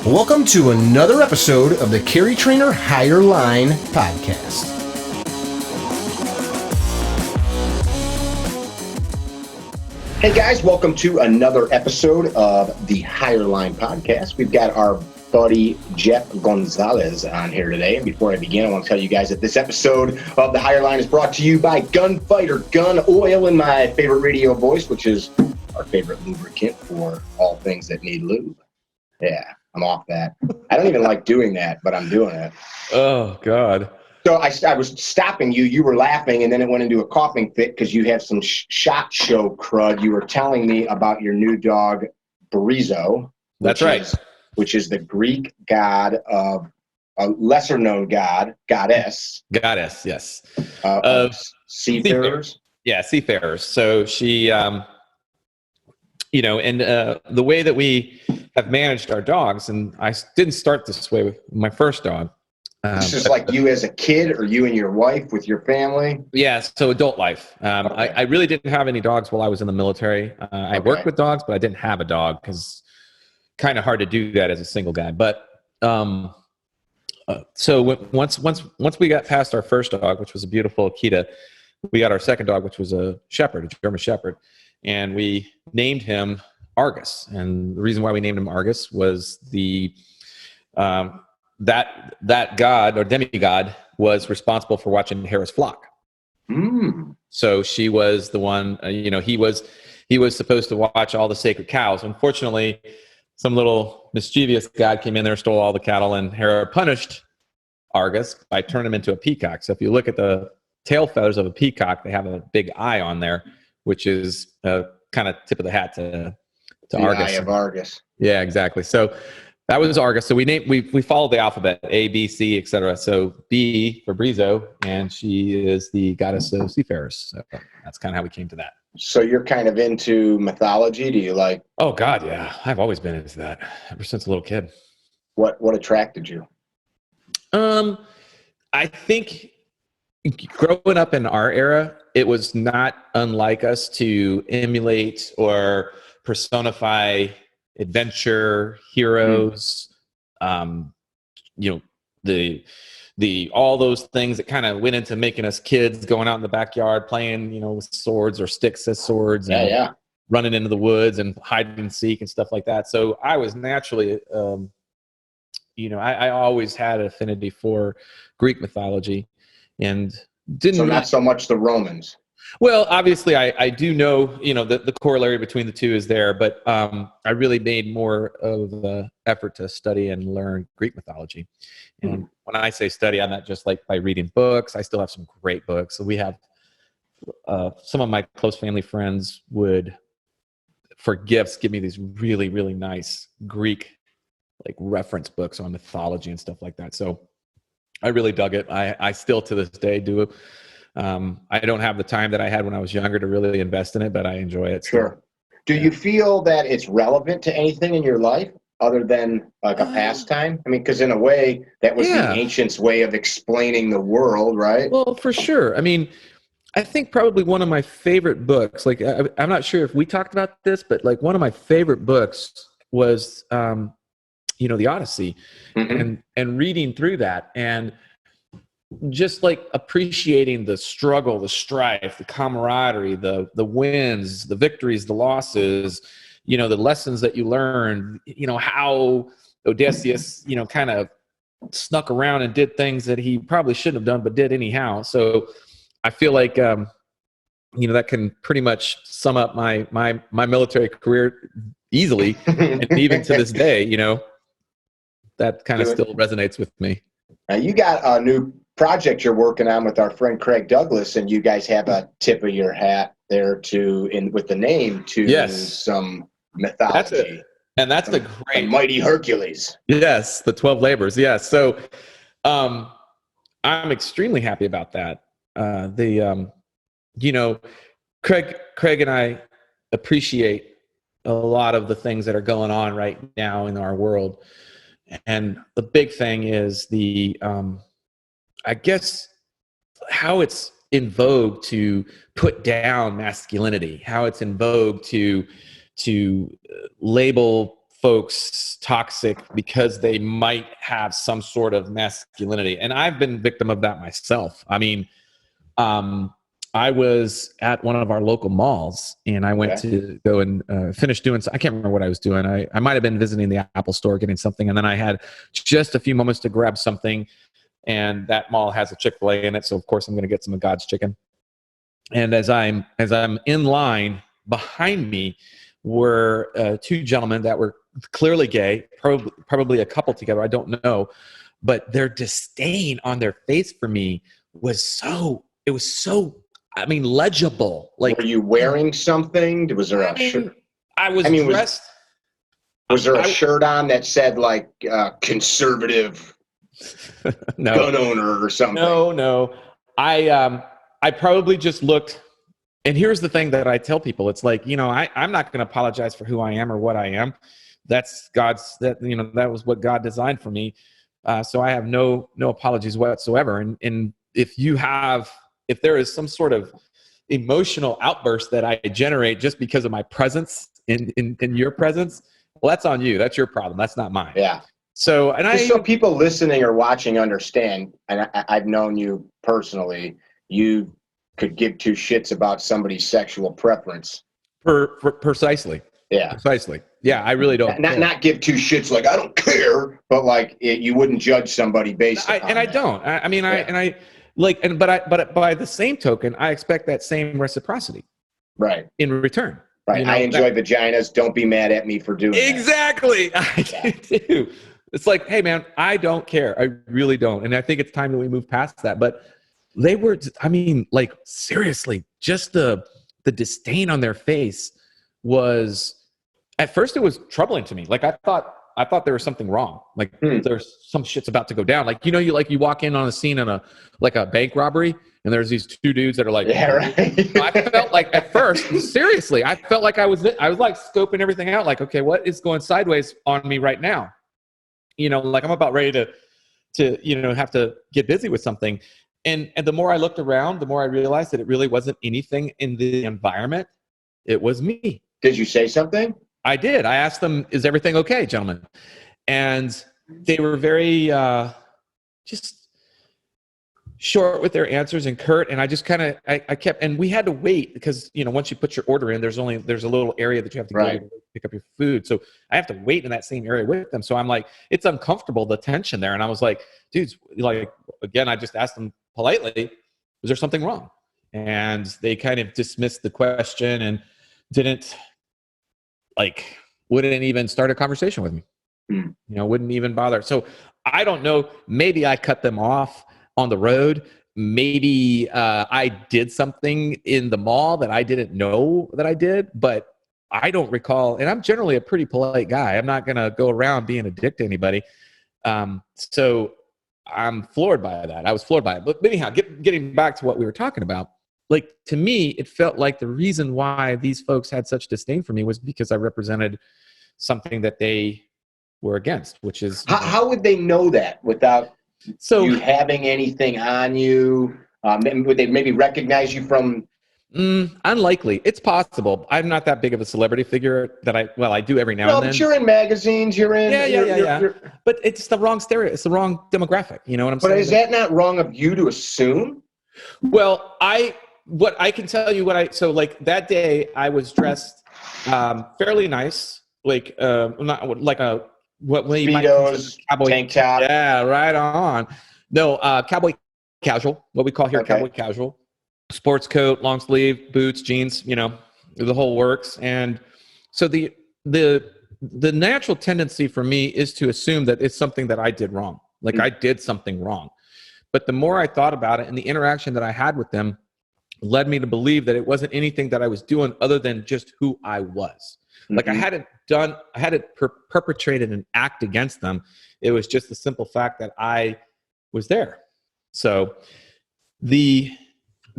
Welcome to another episode of the CarryTrainer Higher Line podcast. Hey guys, welcome to another episode of the Higher Line podcast. We've got our buddy Jeff Gonzales on here today. And before I begin, I want to tell you guys that this episode of the Higher Line is brought to you by Gunfighter Gun Oil in my favorite radio voice, which is our favorite lubricant for all things that need lube. Yeah, I'm off that. I don't even like doing that, but I'm doing it. Oh, God. So I was stopping you. You were laughing, and then it went into a coughing fit because you have some SHOT Show crud. You were telling me about your new dog, Brizo. That's right. Which is the Greek god of a lesser-known goddess. Goddess, yes. Of seafarers. Yeah, seafarers. So she, and the way that we have managed our dogs, and I didn't start this way with my first dog. This is like you as a kid or you and your wife with your family? Yeah, so adult life. Okay. I really didn't have any dogs while I was in the military. I worked with dogs, but I didn't have a dog because kind of hard to do that as a single guy. But so once we got past our first dog, which was a beautiful Akita, we got our second dog, which was a shepherd, a German shepherd, and we named him Argus. And the reason why we named him Argus was the that god or demigod was responsible for watching Hera's flock. So she was the one, he was supposed to watch all the sacred cows. Unfortunately, some little mischievous god came in there, stole all the cattle, and Hera punished Argus by turning him into a peacock. So if you look at the tail feathers of a peacock, they have a big eye on there, which is kind of tip of the hat to Argus. Eye of Argus. Yeah, exactly. So that was Argus. So we followed the alphabet, A, B, C, etc. So B for Brizo, and she is the goddess of seafarers. So that's kind of how we came to that. So you're kind of into mythology. Do you like? Oh God, yeah. I've always been into that ever since a little kid. What attracted you? I think growing up in our era, it was not unlike us to emulate or personify adventure heroes, the all those things that kind of went into making us kids, going out in the backyard playing, with swords or sticks as swords, and running into the woods and hide and seek and stuff like that. So I was naturally, I always had an affinity for Greek mythology, and didn't. So not so much the Romans. Well, obviously, I do know, the corollary between the two is there, but I really made more of an effort to study and learn Greek mythology. And when I say study, I'm not just like by reading books. I still have some great books. So we have some of my close family friends would, for gifts, give me these really, really nice Greek like reference books on mythology and stuff like that. So I really dug it. I still to this day do it. I don't have the time that I had when I was younger to really invest in it, but I enjoy it. Sure. Do you feel that it's relevant to anything in your life other than like a pastime? I mean, because in a way, that was the ancients' way of explaining the world, right? Well, for sure. I mean, I think probably one of my favorite books, like I'm not sure if we talked about this, but like one of my favorite books was, the Odyssey, and reading through that and just like appreciating the struggle, the strife, the camaraderie, the wins, the victories, the losses, the lessons that you learn, how Odysseus, kind of snuck around and did things that he probably shouldn't have done, but did anyhow. So I feel like, that can pretty much sum up my military career easily. And even to this day, that kind of still resonates with me. Now you got a new project you're working on with our friend Craig Douglas, and you guys have a tip of your hat there with the name to some mythology. That's the great mighty Hercules. Yes, the 12 labors. Yes. So I'm extremely happy about that. Craig and I appreciate a lot of the things that are going on right now in our world. And the big thing is I guess how it's in vogue to put down masculinity, how it's in vogue to label folks toxic because they might have some sort of masculinity. And I've been victim of that myself. I mean, I was at one of our local malls, and I went to go and finish doing, I can't remember what I was doing. I might have been visiting the Apple store getting something, and then I had just a few moments to grab something, and that mall has a Chick-fil-A in it, so of course I'm going to get some of God's chicken. And as I'm in line, behind me were two gentlemen that were clearly gay, probably a couple together, I don't know, but their disdain on their face for me was so, it was so, I mean, legible. Like, were you wearing something? Was there a shirt? I was dressed. Was there a shirt on that said like conservative gun owner or something? No. I probably just looked. And here's the thing that I tell people: it's like, I'm not going to apologize for who I am or what I am. That's that was what God designed for me. So I have no apologies whatsoever. And if there is some sort of emotional outburst that I generate just because of my presence in your presence, well, that's on you. That's your problem. That's not mine. Yeah. So, so people listening or watching understand, and I've known you personally, you could give two shits about somebody's sexual preference. Precisely. Yeah. Precisely. Yeah, I really don't. Not give two shits like I don't care, but like you wouldn't judge somebody based on that. I don't. But by the same token, I expect that same reciprocity. Right. In return. Right. I enjoy vaginas. Don't be mad at me for doing that. Exactly. I do. It's like, hey man, I don't care. I really don't. And I think it's time that we move past that. But they were, I mean, like seriously, just the disdain on their face was, at first it was troubling to me. Like I thought there was something wrong. Like there's some shit's about to go down. Like, you walk in on a scene in a bank robbery, and there's these two dudes that are like, yeah, right. I felt like at first, seriously, I felt like I was like scoping everything out. Like, okay, what is going sideways on me right now? Like I'm about ready to have to get busy with something. And the more I looked around, the more I realized that it really wasn't anything in the environment. It was me. Did you say something? I did. I asked them, is everything okay, gentlemen? And they were very just short with their answers and curt. And I just kind of, I kept, and we had to wait because, once you put your order in, there's a little area that you have to go to pick up your food. So I have to wait in that same area with them. So I'm like, it's uncomfortable, the tension there. And I was like, dudes, like, again, I just asked them politely, was there something wrong? And they kind of dismissed the question and wouldn't even start a conversation with me. Wouldn't even bother. So I don't know, maybe I cut them off on the road. Maybe I did something in the mall that I didn't know that I did, but I don't recall. And I'm generally a pretty polite guy. I'm not going to go around being a dick to anybody. So I'm floored by that. I was floored by it. But anyhow, getting back to what we were talking about, like, to me, it felt like the reason why these folks had such disdain for me was because I represented something that they were against, which is... How would they know that without you having anything on you? Would they maybe recognize you from... Unlikely. It's possible. I'm not that big of a celebrity figure that I do every now and then. But you're in magazines, you're in... Yeah. But it's the wrong it's the wrong demographic. You know what I'm saying? But is that not wrong of you to assume? Well, what I can tell you so like that day I was dressed fairly nice, like not like Speedos, cowboy tank top. Yeah, right on. No, cowboy casual, what we call here cowboy casual. Sports coat, long sleeve, boots, jeans, the whole works. And so the natural tendency for me is to assume that it's something that I did wrong. Like I did something wrong. But the more I thought about it and the interaction that I had with them led me to believe that it wasn't anything that I was doing other than just who I was. Like I hadn't perpetrated an act against them. It was just the simple fact that I was there. So the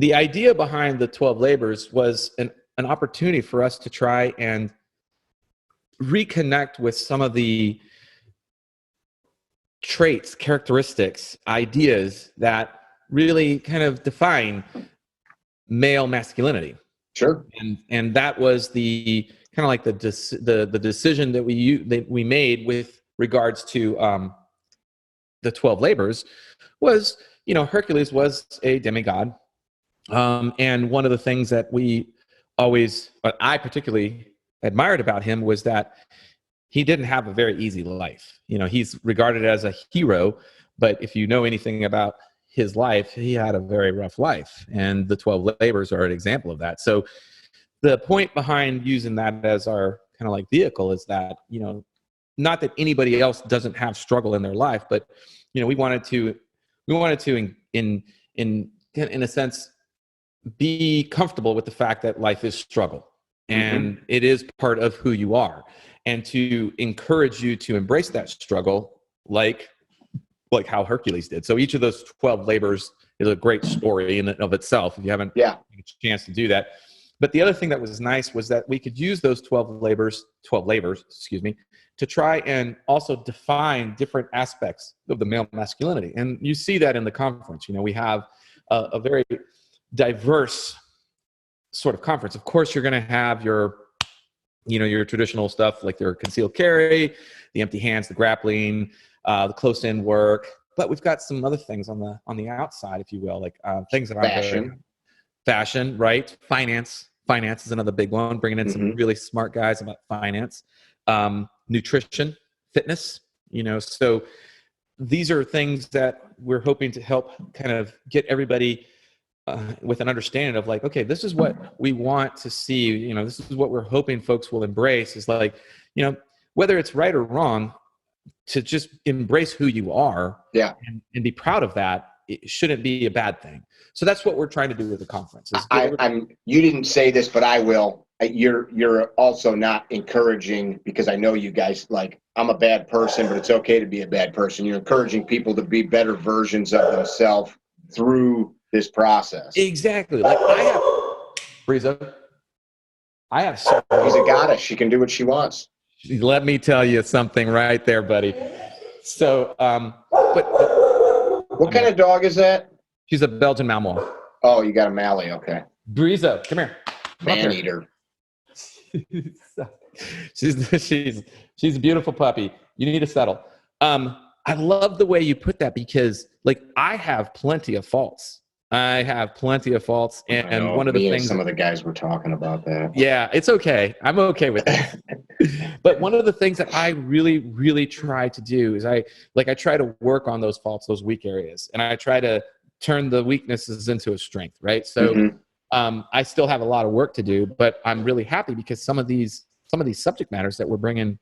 idea behind the 12 labors was an opportunity for us to try and reconnect with some of the traits, characteristics, ideas that really kind of define male masculinity. Sure. And that was the kind of like the decision that we made with regards to the 12 labors was, Hercules was a demigod. And one of the things that I particularly admired about him was that he didn't have a very easy life. He's regarded as a hero, but if you know anything about his life, he had a very rough life. And the 12 labors are an example of that. So the point behind using that as our kind of like vehicle is that, not that anybody else doesn't have struggle in their life, but, we wanted to in a sense, be comfortable with the fact that life is struggle and it is part of who you are, and to encourage you to embrace that struggle like how Hercules did. So each of those 12 labors is a great story in and of itself if you haven't had a chance to do that. But the other thing that was nice was that we could use those 12 labors, to try and also define different aspects of the male masculinity. And you see that in the conference. We have a very diverse sort of conference. Of course, you're going to have your traditional stuff like your concealed carry, the empty hands, the grappling, the close-in work. But we've got some other things on the outside, if you will, like things that are fashion, right? Finance is another big one. Bringing in some really smart guys about finance, nutrition, fitness. So these are things that we're hoping to help kind of get everybody with an understanding of like, okay, this is what we want to see. This is what we're hoping folks will embrace. Is like, whether it's right or wrong, to just embrace who you are, and be proud of that. It shouldn't be a bad thing. So that's what we're trying to do with the conference. You didn't say this, but I will. You're also not encouraging, because I know you guys, like, I'm a bad person, but it's okay to be a bad person. You're encouraging people to be better versions of themselves through this process. Exactly. Like He's a goddess. She can do what she wants. Let me tell you something right there, buddy. So, what kind of dog is that? She's a Belgian Malinois. Oh, you got a Mallee. Okay. Breeza, come here. Man eater. She's a beautiful puppy. You need to settle. I love the way you put that, because like I have plenty of faults. And one of the things some of the guys were talking about that. Yeah, it's okay. I'm okay with that. But one of the things that I really, really try to do is I try to work on those faults, those weak areas, and I try to turn the weaknesses into a strength, right? So I still have a lot of work to do, but I'm really happy because some of these subject matters that we're bringing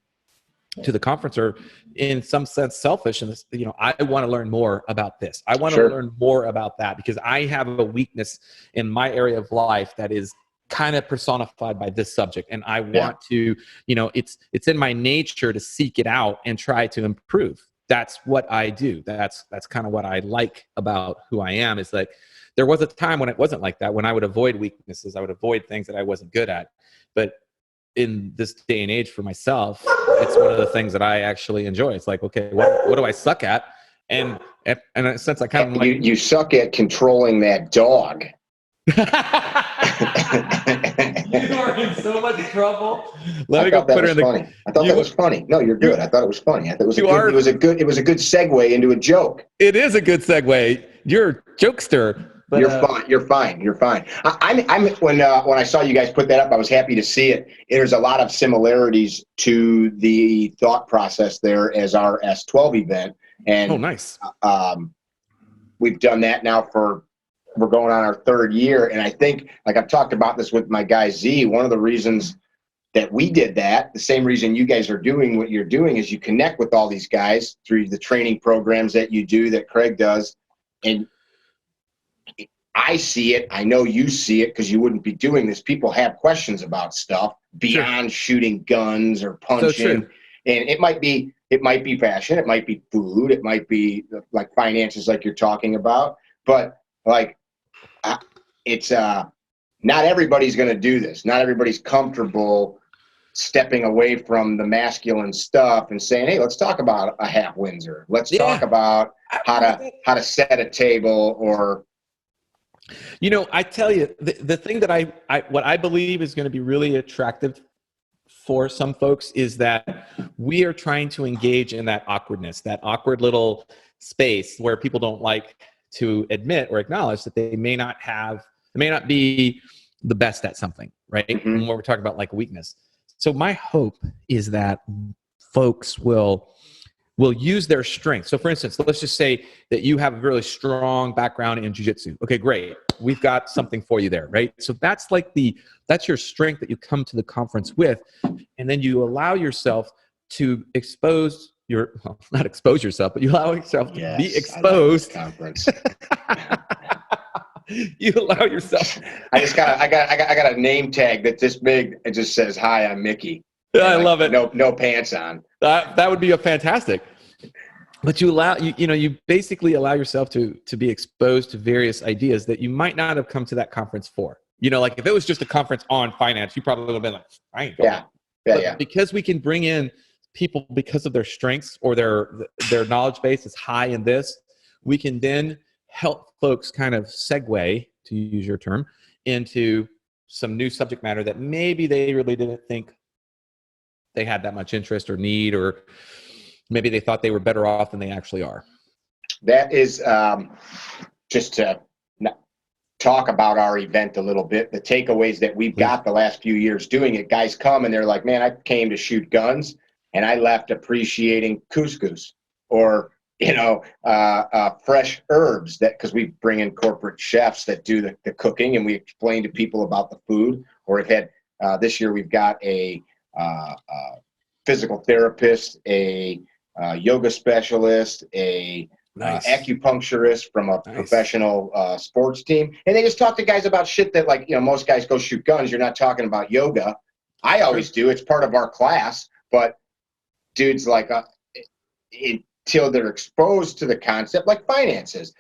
to the conference are in some sense selfish. And I want to learn more about this. I want to learn more about that, because I have a weakness in my area of life that is kind of personified by this subject. And I want to, it's in my nature to seek it out and try to improve. That's what I do. That's kind of what I like about who I am, is like, there was a time when it wasn't like that, when I would avoid weaknesses. I would avoid things that I wasn't good at. But in this day and age for myself, it's one of the things that I actually enjoy. It's like, okay, what do I suck at? And since I kind of like... You suck at controlling that dog. You are in so much trouble. Let me go put her in the... Funny. I thought that was funny. No, you're good. I thought it was funny. I thought it was a good segue into a joke. It is a good segue. You're a jokester. But, You're fine. I'm when I saw you guys put that up, I was happy to see it. There's a lot of similarities to the thought process there as our S12 event. And nice. We've done that now we're going on our third year. And I think, like I've talked about this with my guy Z, one of the reasons that we did that, the same reason you guys are doing what you're doing, is you connect with all these guys through the training programs that you do, that Craig does. And I see it. I know you see it, because you wouldn't be doing this. People have questions about stuff beyond shooting guns or punching. And it might be fashion. It might be food. It might be like finances, like you're talking about. But like, it's not everybody's going to do this. Not everybody's comfortable stepping away from the masculine stuff and saying, hey, let's talk about a half Windsor. Let's talk about how to set a table, or... I tell you, the thing that what I believe is going to be really attractive for some folks is that we are trying to engage in that awkwardness, that awkward little space where people don't like to admit or acknowledge that they may not be the best at something, right? Mm-hmm. And when we're talking about like weakness. So my hope is that folks will use their strength. So for instance, let's just say that you have a really strong background in jiu-jitsu. Okay, great. We've got something for you there, right? So that's your strength that you come to the conference with. And then you allow yourself to not expose yourself, but you allow yourself to be exposed. Conference. You allow yourself. I got a name tag that's this big. It just says, "Hi, I'm Mickey." I love it. No pants on. That would be a fantastic. But you basically allow yourself to be exposed to various ideas that you might not have come to that conference for. Like if it was just a conference on finance, you probably would have been like, I ain't going. Yeah. Because we can bring in people because of their strengths or their knowledge base is high in this, we can then help folks kind of segue, to use your term, into some new subject matter that maybe they really didn't think they had that much interest or need, or maybe they thought they were better off than they actually are. That is just to talk about our event a little bit. The takeaways that we've got the last few years doing it, guys come and they're like, man, I came to shoot guns and I left appreciating couscous or, fresh herbs, that because we bring in corporate chefs that do the cooking and we explain to people about the food. Or we've had this year, we've got a physical therapist, a yoga specialist, a acupuncturist from a professional sports team. And they just talk to guys about shit that, like, most guys go shoot guns. You're not talking about yoga. I always do. It's part of our class. But dudes, like, until they're exposed to the concept, like finances.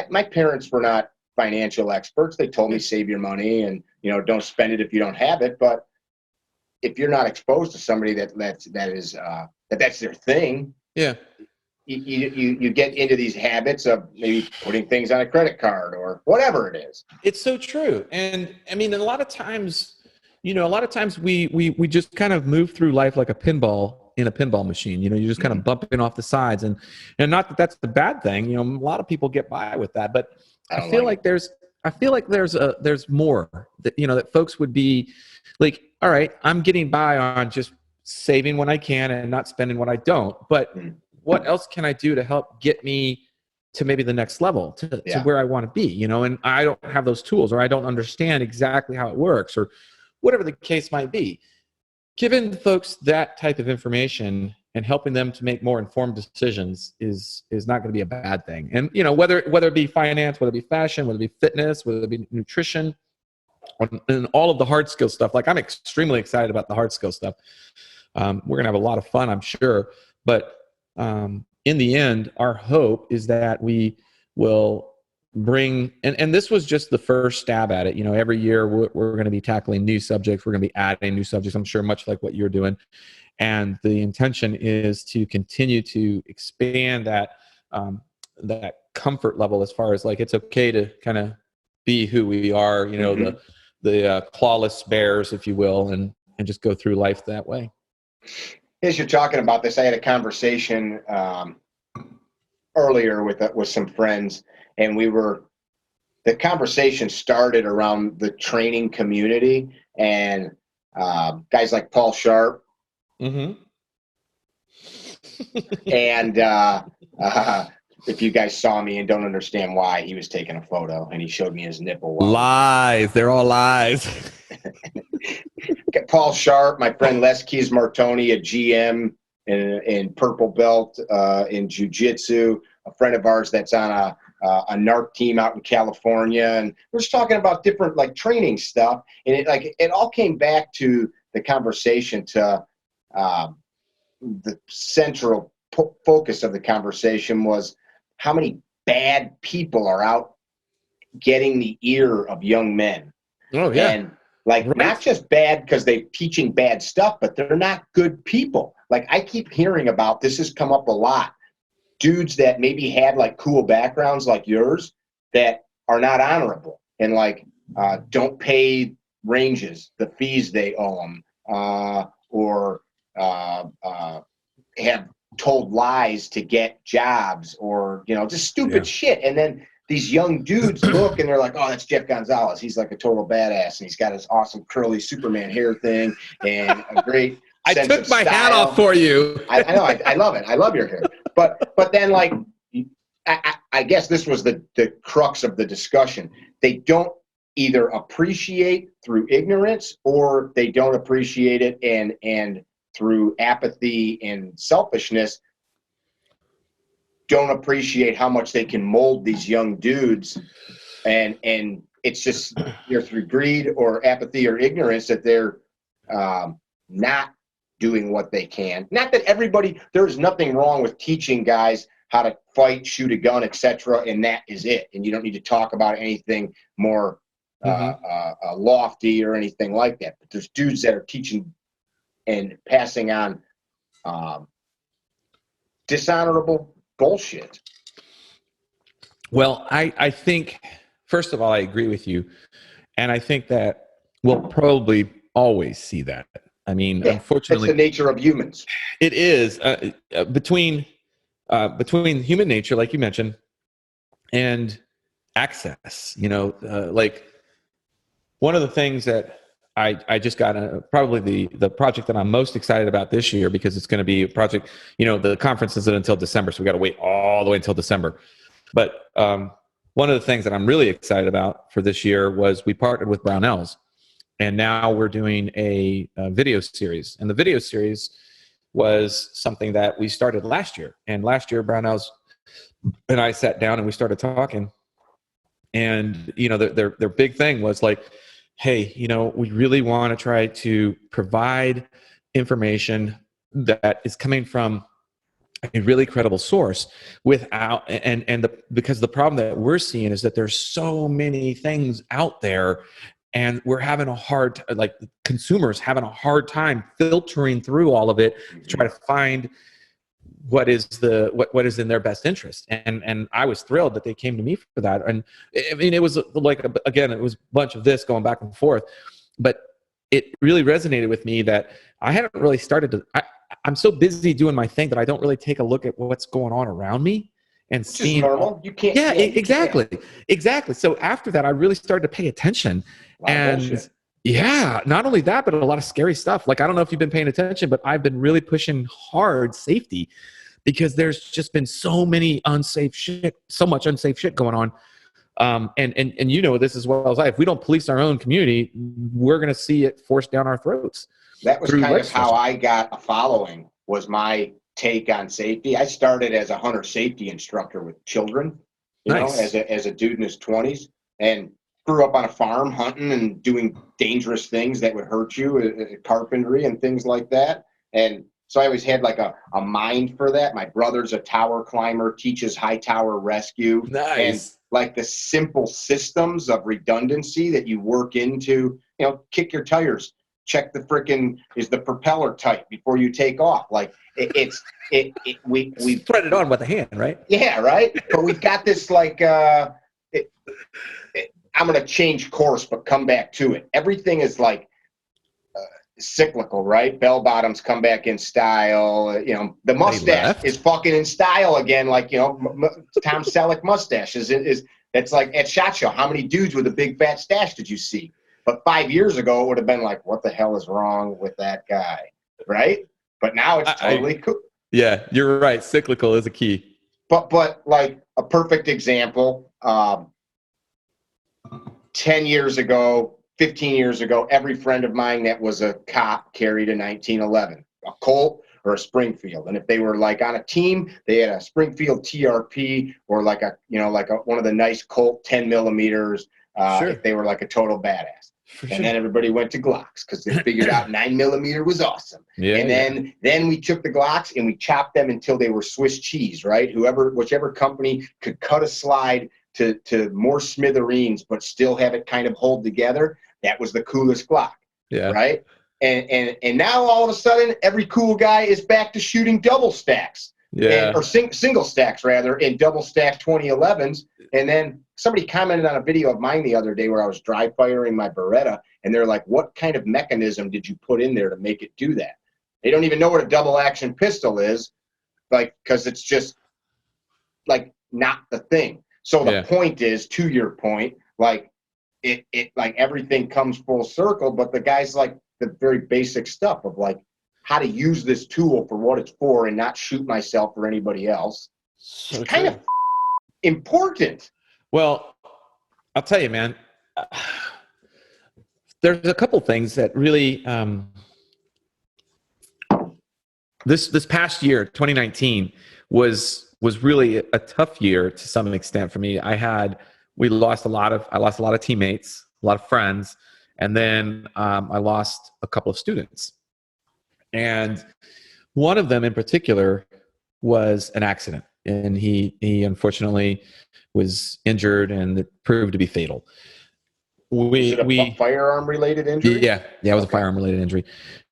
My parents were not financial experts. They told me save your money and, don't spend it if you don't have it. But if you're not exposed to somebody that's their thing, yeah, you get into these habits of maybe putting things on a credit card or whatever it is. It's so true. And I mean, a lot of times we just kind of move through life like a pinball in a pinball machine. You're just kind of bumping off the sides, and not that that's the bad thing. A lot of people get by with that, but I feel like there's more that, that folks would be like, all right, I'm getting by on just saving when I can and not spending what I don't. But what else can I do to help get me to maybe the next level, to where I want to be, and I don't have those tools, or I don't understand exactly how it works, or whatever the case might be. Giving folks that type of information and helping them to make more informed decisions is not going to be a bad thing. And, whether it be finance, whether it be fashion, whether it be fitness, whether it be nutrition, and all of the hard skill stuff. Like, I'm extremely excited about the hard skill stuff. We're going to have a lot of fun, I'm sure. But in the end, our hope is that we will bring, and this was just the first stab at it. Every year we're going to be tackling new subjects. We're going to be adding new subjects, I'm sure, much like what you're doing. And the intention is to continue to expand that comfort level, as far as, like, it's okay to kind of be who we are, the clawless bears, if you will, and just go through life that way. As you're talking about this, I had a conversation earlier with some friends, and the conversation started around the training community and guys like Paul Sharp. Mm-hmm. And if you guys saw me and don't understand why, he was taking a photo and he showed me his nipple. Lies. They're all lies. Paul Sharp, my friend Les Keys Martoni, a GM in Purple Belt in Jiu-Jitsu, a friend of ours that's on a NARC team out in California. And we're just talking about different, like, training stuff. And it all came back to the conversation, to the central focus of the conversation was how many bad people are out getting the ear of young men. Oh, yeah. And, like, not just bad because they're teaching bad stuff, but they're not good people. Like, I keep hearing about, this has come up a lot, dudes that maybe had, like, cool backgrounds like yours that are not honorable and, like, don't pay ranges, the fees they owe them, or have told lies to get jobs, or, you know, just stupid shit. And then these young dudes look and they're like, oh, that's Jeff Gonzales. He's like a total badass, and he's got his awesome curly Superman hair thing and a great I sense took of my style. hat off for you. I know. I love it. I love your hair. But then, like, I guess this was the crux of the discussion. They don't either appreciate through ignorance, or they don't appreciate it and through apathy and selfishness, don't appreciate how much they can mold these young dudes. And it's just either through greed or apathy or ignorance that they're not doing what they can. Not that everybody, there's nothing wrong with teaching guys how to fight, shoot a gun, etc., and that is it. And you don't need to talk about anything more lofty or anything like that. But there's dudes that are teaching and passing on dishonorable bullshit. Well, I think, first of all, I agree with you. And I think that we'll probably always see that. I mean, unfortunately, it's the nature of humans. It is between human nature, like you mentioned, and access. You know, like one of the things that I just got probably the project that I'm most excited about this year, because it's going to be a project. You know, the conference isn't until December, so we got to wait all the way until December. But one of the things that I'm really excited about for this year was we partnered with Brownells. And now we're doing a video series. And the video series was something that we started last year. And last year, Brownells and I sat down and we started talking. And, you know, their big thing was like, hey, you know, we really want to try to provide information that is coming from a really credible source without, because the problem that we're seeing is that there's so many things out there. And we're having a hard, like consumers having a hard time filtering through all of it to try to find what is what is in their best interest. And I was thrilled that they came to me for that. And I mean, it was like, again, it was a bunch of this going back and forth, but it really resonated with me that I hadn't really started to, I'm so busy doing my thing that I don't really take a look at what's going on around me. And seeing normal. You can't. Yeah, exactly. So after that, I really started to pay attention. And yeah, not only that, but a lot of scary stuff. Like, I don't know if you've been paying attention, but I've been really pushing hard safety, because there's just been so much unsafe shit going on. And you know this as well as I. If we don't police our own community, we're going to see it forced down our throats. That was kind of how I got a following, was my take on safety. I started as a hunter safety instructor with children, you know, as a dude in his 20s, and grew up on a farm hunting and doing dangerous things that would hurt you, carpentry and things like that. And so I always had like a mind for that. My brother's a tower climber, teaches high tower rescue. And like the simple systems of redundancy that you work into, you know, kick your tires, check the frickin', is the propeller tight before you take off. Like we thread it on with a hand, right? Yeah, right. But we've got this like I'm going to change course, but come back to it. Everything is like cyclical, right? Bell bottoms come back in style. You know, the mustache is fucking in style again. Like, you know, Tom Selleck mustache is it's like at SHOT Show. How many dudes with a big fat stash did you see? But 5 years ago, it would have been like, what the hell is wrong with that guy? Right? But now it's totally cool. Yeah, you're right. Cyclical is a key. But like a perfect example, 10 years ago, 15 years ago, every friend of mine that was a cop carried a 1911, a Colt or a Springfield. And if they were like on a team, they had a Springfield TRP or like one of the nice Colt 10 millimeters. If they were like a total badass. Then everybody went to Glocks because they figured out 9mm was awesome. Yeah, and then we took the Glocks and we chopped them until they were Swiss cheese, right? Whichever company could cut a slide to more smithereens but still have it kind of hold together, that was the coolest Glock. Yeah. Right? And now all of a sudden every cool guy is back to shooting double stacks. Yeah. Or single stacks rather, in double stack 2011s. And then somebody commented on a video of mine the other day where I was dry firing my Beretta, and they're like, what kind of mechanism did you put in there to make it do that? They don't even know what a double action pistol is, like, because it's just like not the thing. So the point is, to your point, like it like everything comes full circle, but the guy's like the very basic stuff of like how to use this tool for what it's for and not shoot myself or anybody else. So it's kind of important. Well, I'll tell you, man, there's a couple things that really, this past year, 2019, was really a tough year to some extent for me. I lost a lot of teammates, a lot of friends, and then I lost a couple of students. And one of them in particular was an accident, and he unfortunately was injured, and it proved to be fatal. Was it a firearm related injury? Yeah, it was a firearm related injury.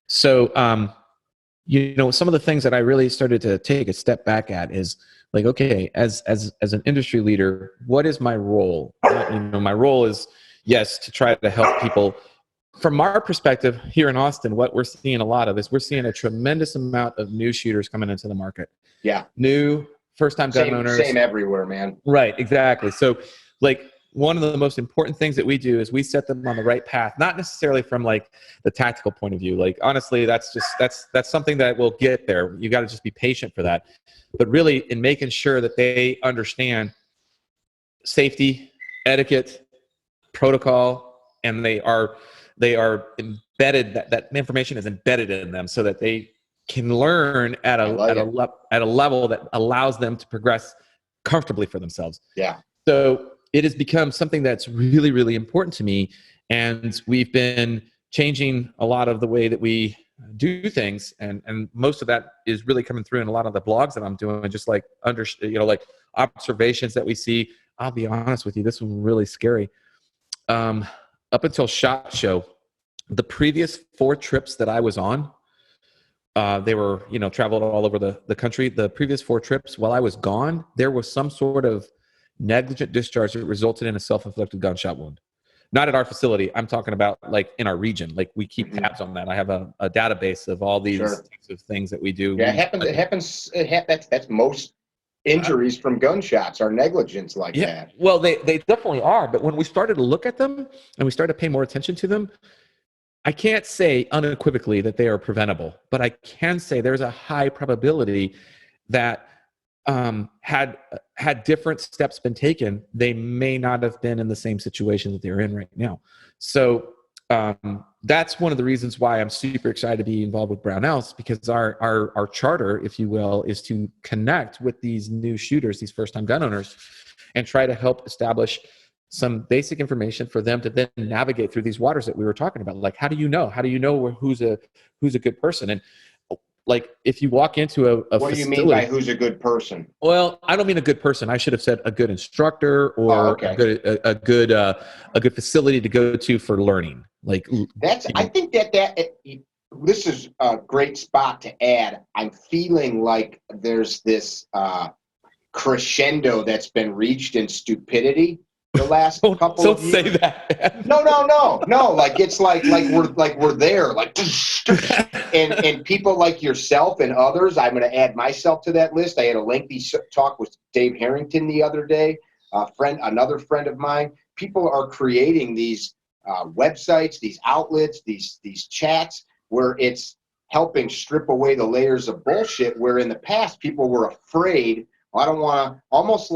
So, some of the things that I really started to take a step back at is like, okay, as an industry leader, what is my role? My role is, yes, to try to help people. From our perspective here in Austin, what we're seeing a lot of is we're seeing a tremendous amount of new shooters coming into the market. Yeah. New first-time gun owners. Same everywhere, man. Right, exactly. So, like, one of the most important things that we do is we set them on the right path, not necessarily from like the tactical point of view. Like, honestly, that's something that will get there. You got to just be patient for that. But really in making sure that they understand safety, etiquette, protocol, and they are embedded, that information is embedded in them so that they can learn at a level that allows them to progress comfortably for themselves. Yeah. So it has become something that's really, really important to me. And we've been changing a lot of the way that we do things. And most of that is really coming through in a lot of the blogs that I'm doing, just like, like observations that we see. I'll be honest with you, this was really scary. Up until SHOT Show, the previous 4 trips that I was on, they were, traveled all over the country. The previous 4 trips, while I was gone, there was some sort of negligent discharge that resulted in a self-inflicted gunshot wound. Not at our facility. I'm talking about like in our region. Like we keep tabs on that. I have a database of all these types of things that we do. Yeah, it happens. That's most injuries from gunshots are negligence like that. Well, they definitely are. But when we started to look at them and we started to pay more attention to them, I can't say unequivocally that they are preventable, but I can say there's a high probability that had different steps been taken, they may not have been in the same situation that they're in right now. So that's one of the reasons why I'm super excited to be involved with Brownells, because our charter, if you will, is to connect with these new shooters, these first-time gun owners, and try to help establish some basic information for them to then navigate through these waters that we were talking about. Like, how do you know who's a good person? And like, if you walk into a what do you mean by who's a good person? Well, I don't mean a good person. I should have said a good instructor or a good facility to go to for learning. Like that's, I think that this is a great spot to add. I'm feeling like there's this crescendo that's been reached in stupidity the last couple of years. Don't say that. No. Like it's like we're there, like, and people like yourself and others. I'm going to add myself to that list. I had a lengthy talk with Dave Harrington the other day, another friend of mine. People are creating these websites, these outlets, these chats where it's helping strip away the layers of bullshit. Where in the past people were afraid. I don't want to. Almost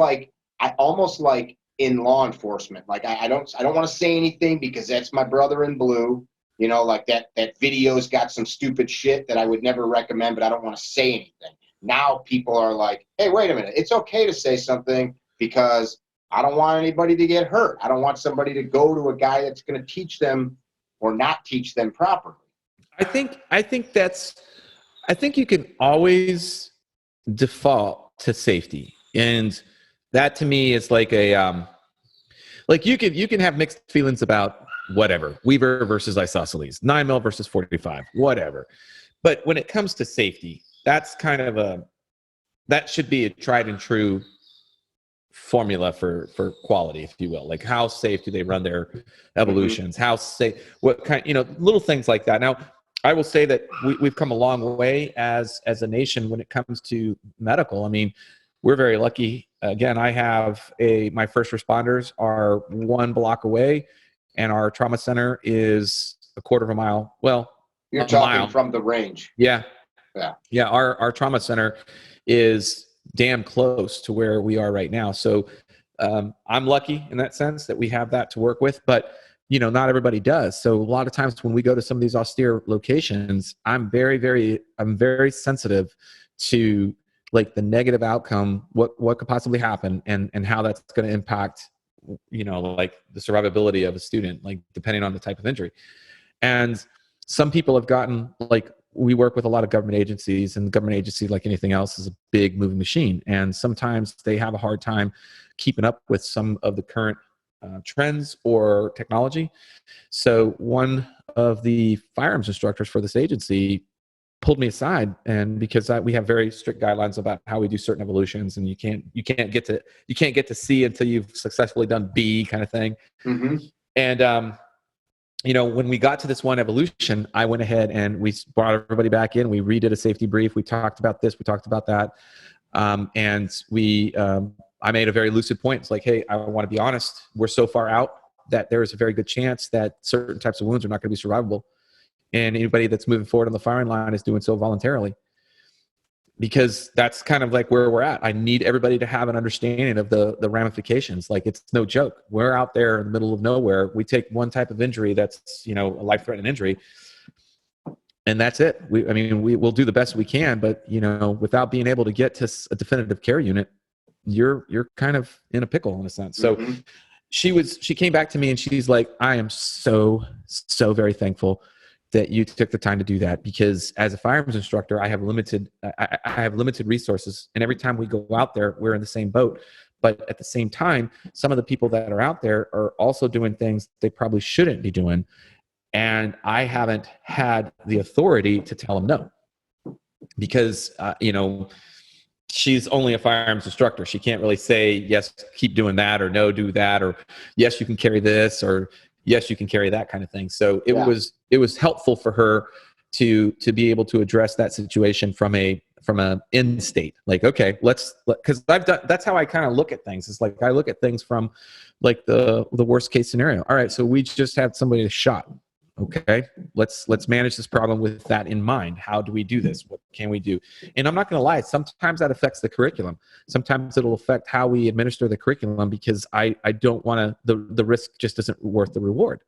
like in law enforcement, like I don't want to say anything because that's my brother in blue. Like that video's got some stupid shit that I would never recommend, but I don't want to say anything. Now people are like, hey, wait a minute. It's okay to say something because I don't want anybody to get hurt. I don't want somebody to go to a guy that's going to teach them or not teach them properly. I think you can always default to safety. And that to me is like like you can have mixed feelings about whatever, Weaver versus isosceles, 9mm versus 45, whatever. But when it comes to safety, that's kind of that should be a tried and true formula for quality, if you will. Like, how safe do they run their evolutions? How safe, what kind, little things like that. Now, I will say that we've come a long way as a nation when it comes to medical. I mean, we're very lucky. Again, I have my first responders are 1 block away, and our trauma center is a quarter of a mile. Well, you're talking from the range. Yeah. Yeah. Yeah. Our trauma center is damn close to where we are right now. So I'm lucky in that sense that we have that to work with, but not everybody does. So a lot of times when we go to some of these austere locations, I'm very sensitive to like the negative outcome, what could possibly happen, and how that's going to impact, like the survivability of a student, like depending on the type of injury. And some people have gotten, like, we work with a lot of government agencies, and the government agency, like anything else, is a big moving machine. And sometimes they have a hard time keeping up with some of the current trends or technology. So one of the firearms instructors for this agency pulled me aside, and because we have very strict guidelines about how we do certain evolutions, and you can't get to C until you've successfully done B, kind of thing. Mm-hmm. And when we got to this one evolution, I went ahead and we brought everybody back in. We redid a safety brief. We talked about this. We talked about that. And I made a very lucid point. It's like, hey, I want to be honest. We're so far out that there is a very good chance that certain types of wounds are not going to be survivable. And anybody that's moving forward on the firing line is doing so voluntarily. Because that's kind of like where we're at. I need everybody to have an understanding of the ramifications. Like, it's no joke. We're out there in the middle of nowhere. We take one type of injury that's, a life-threatening injury, and that's it. We'll do the best we can, but without being able to get to a definitive care unit, you're kind of in a pickle in a sense. So she came back to me and she's like, I am so very thankful that you took the time to do that, because as a firearms instructor, I have limited resources, and every time we go out there, we're in the same boat. But at the same time, some of the people that are out there are also doing things they probably shouldn't be doing, and I haven't had the authority to tell them no, because she's only a firearms instructor. She can't really say, yes, keep doing that, or no, do that, or yes, you can carry this, or yes, you can carry that kind of thing. So it was helpful for her to be able to address that situation from a end state. Like, okay, because that's how I kind of look at things. It's like I look at things from like the worst case scenario. All right, so we just had somebody shot. Okay, let's manage this problem with that in mind. How do we do this? What can we do? And I'm not going to lie, sometimes that affects the curriculum. Sometimes it'll affect how we administer the curriculum, because I don't want to, the risk just isn't worth the reward.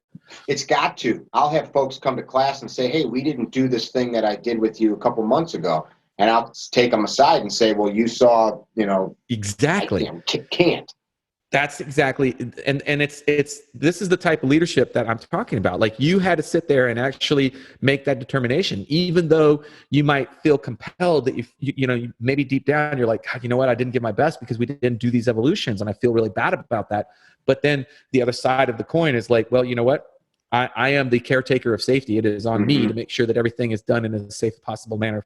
It's got to. I'll have folks come to class and say, hey, we didn't do this thing that I did with you a couple months ago. And I'll take them aside and say, well, you saw, Exactly. I can't. That's exactly, and this is the type of leadership that I'm talking about. Like, you had to sit there and actually make that determination, even though you might feel compelled that you maybe deep down you're like, God, you know what, I didn't give my best because we didn't do these evolutions, and I feel really bad about that. But then the other side of the coin is like, well, you know what, I am the caretaker of safety. It is on me to make sure that everything is done in a safe possible manner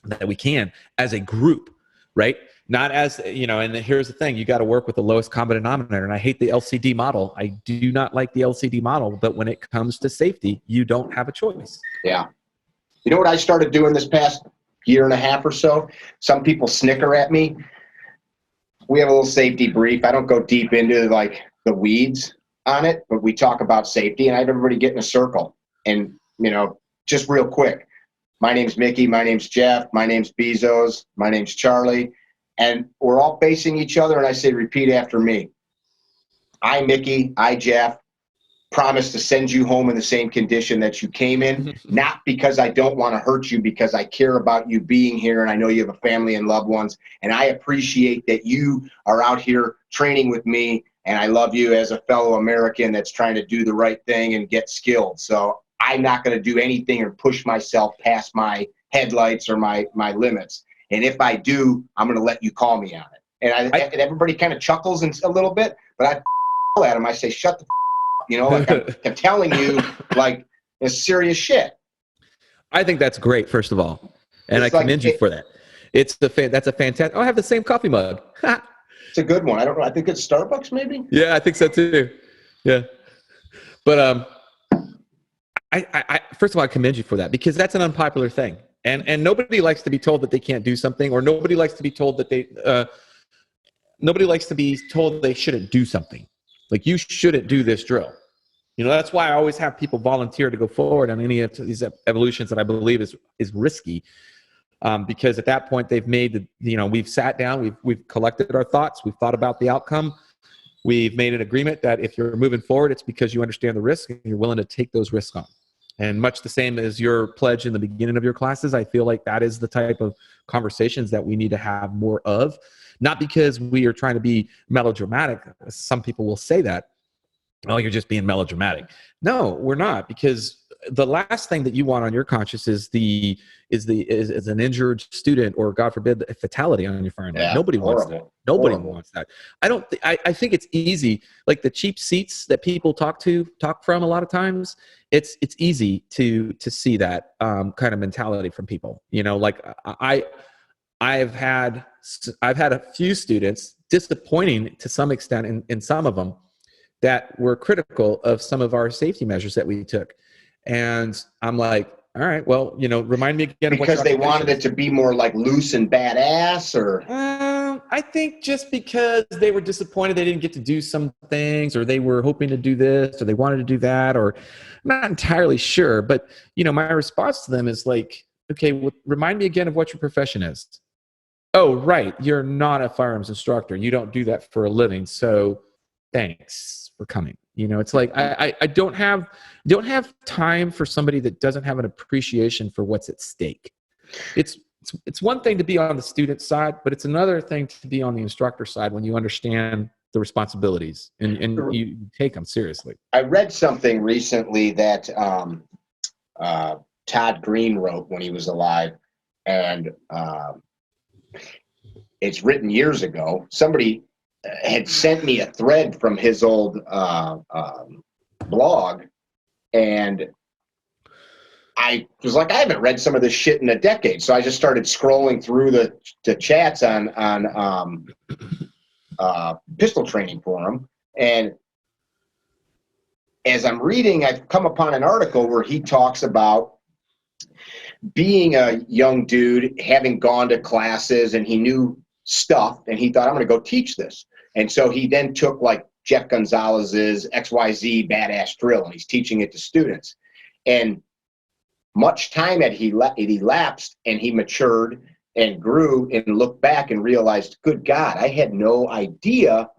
that we can as a group, right? Not as, and here's the thing, you got to work with the lowest common denominator. And I hate the LCD model. I do not like the LCD model, but when it comes to safety, you don't have a choice. Yeah. You know what I started doing this past year and a half or so? Some people snicker at me. We have a little safety brief. I don't go deep into like the weeds on it, but we talk about safety, and I have everybody get in a circle. And, just real quick, my name's Mickey, my name's Jeff, my name's Bezos, my name's Charlie. And we're all facing each other, and I say, repeat after me. I, Mickey, I, Jeff, promise to send you home in the same condition that you came in, not because I don't want to hurt you, because I care about you being here, and I know you have a family and loved ones, and I appreciate that you are out here training with me, and I love you as a fellow American that's trying to do the right thing and get skilled. So I'm not going to do anything or push myself past my headlights or my limits. And if I do, I'm going to let you call me on it. And and everybody kind of chuckles a little bit, but I at them. I say, shut the like I'm telling you, like, it's serious shit. I think that's great, first of all. And I commend you for that. That's a fantastic. Oh, I have the same coffee mug. It's a good one. I don't know. I think it's Starbucks maybe. Yeah, I think so too. Yeah. But first of all, I commend you for that, because that's an unpopular thing. And nobody likes to be told that they can't do something, or nobody likes to be told that nobody likes to be told they shouldn't do something. Like, you shouldn't do this drill. That's why I always have people volunteer to go forward on any of these evolutions that I believe is risky. Because at that point they've made we've sat down, we've collected our thoughts, we've thought about the outcome, we've made an agreement that if you're moving forward, it's because you understand the risk and you're willing to take those risks on. And much the same as your pledge in the beginning of your classes, I feel like that is the type of conversations that we need to have more of. Not because we are trying to be melodramatic. Some people will say that, oh, you're just being melodramatic. No, we're not, because the last thing that you want on your conscience is an injured student, or God forbid, a fatality on your firearm. Yeah, nobody wants horrible. that. Nobody Horrible. wants that. I think it's easy, like the cheap seats that people talk from a lot of times. It's easy to see that kind of mentality from people. Like I've had a few students, disappointing to some extent in some of them, that were critical of some of our safety measures that we took. And I'm like, all right, well, remind me again of what because they wanted it to be more like loose and badass, or I think just because they were disappointed they didn't get to do some things, or they were hoping to do this, or they wanted to do that, or I'm not entirely sure. But my response to them is like, okay, well, remind me again of what your profession is. Oh, right, you're not a firearms instructor. You don't do that for a living. So thanks for coming. It's like I don't have time for somebody that doesn't have an appreciation for what's at stake. It's one thing to be on the student side, but it's another thing to be on the instructor side when you understand the responsibilities and you take them seriously. I read something recently that Todd Green wrote when he was alive, and it's written years ago. Somebody had sent me a thread from his old blog, and I was like, I haven't read some of this shit in a decade. So I just started scrolling through the chats on pistol training forum, and as I'm reading, I've come upon an article where he talks about being a young dude, having gone to classes, and he knew stuff, and he thought, I'm going to go teach this. And so he then took like Jeff Gonzales's XYZ badass drill, and he's teaching it to students. And much time had elapsed, and he matured and grew and looked back and realized, good God, I had no idea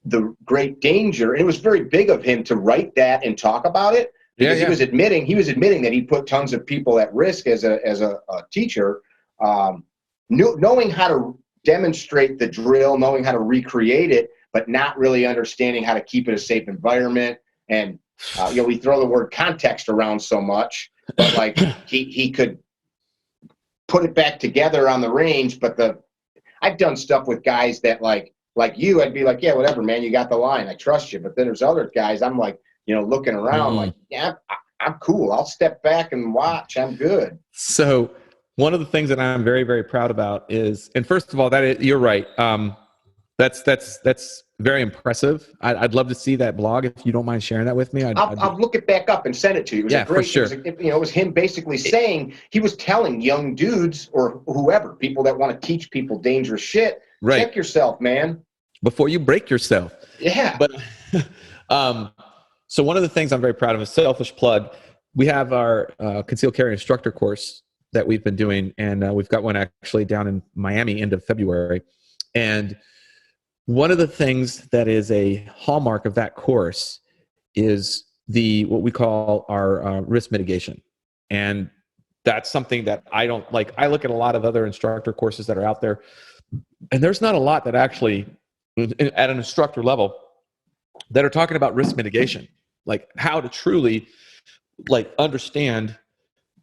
the great danger. And it was very big of him to write that and talk about it, because he was admitting that he put tons of people at risk as a teacher, knowing how to demonstrate the drill, knowing how to recreate it, but not really understanding how to keep it a safe environment. And we throw the word context around so much, but like he could put it back together on the range. But I've done stuff with guys that like you, I'd be like, yeah, whatever, man, you got the line, I trust you. But then there's other guys, I'm like, looking around like, yeah, I'm cool. I'll step back and watch. I'm good. So one of the things that I'm very, very proud about is, and first of all, you're right. That's very impressive. I'd love to see that blog if you don't mind sharing that with me. I'll look it back up and send it to you. It was for sure. It was him basically saying, he was telling young dudes or whoever, people that want to teach people dangerous shit, right, check yourself, man, before you break yourself. Yeah. But so one of the things I'm very proud of, a selfish plug, we have our concealed carry instructor course that we've been doing, and we've got one actually down in Miami end of February. And one of the things that is a hallmark of that course is what we call our risk mitigation. And that's something that I don't like. I look at a lot of other instructor courses that are out there, and there's not a lot that actually, at an instructor level, that are talking about risk mitigation, like how to truly understand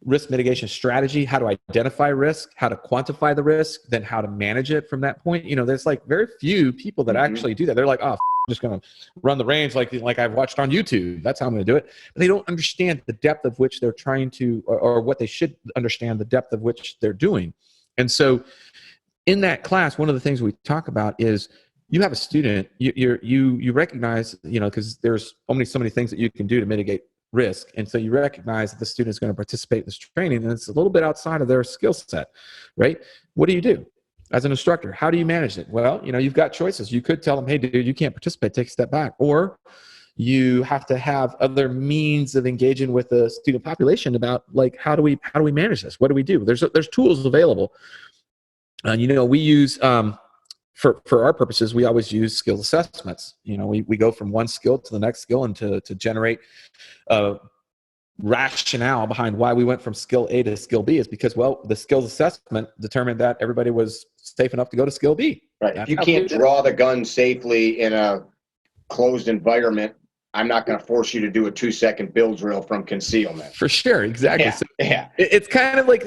risk mitigation strategy, how to identify risk, how to quantify the risk, then how to manage it from that point. There's like very few people that actually do that. They're like, oh, I'm just going to run the range like I've watched on YouTube. That's how I'm going to do it. But they don't understand the depth of which they're trying to, or what they should understand, the depth of which they're doing. And so in that class, one of the things we talk about is, you have a student, you recognize, because there's only so many things that you can do to mitigate risk. And so you recognize that the student is going to participate in this training and it's a little bit outside of their skill set, right? What do you do as an instructor? How do you manage it? Well, you've got choices. You could tell them, hey, dude, you can't participate, take a step back. Or you have to have other means of engaging with the student population about like, how do we manage this? What do we do? There's tools available. And, we use, for our purposes, we always use skill assessments. We go from one skill to the next skill and to generate rationale behind why we went from skill A to skill B is because, well, the skills assessment determined that everybody was safe enough to go to skill B. Right. If you can't draw the gun safely in a closed environment, I'm not going to force you to do a 2-second build drill from concealment. For sure, exactly. Yeah, so yeah. It's kind of like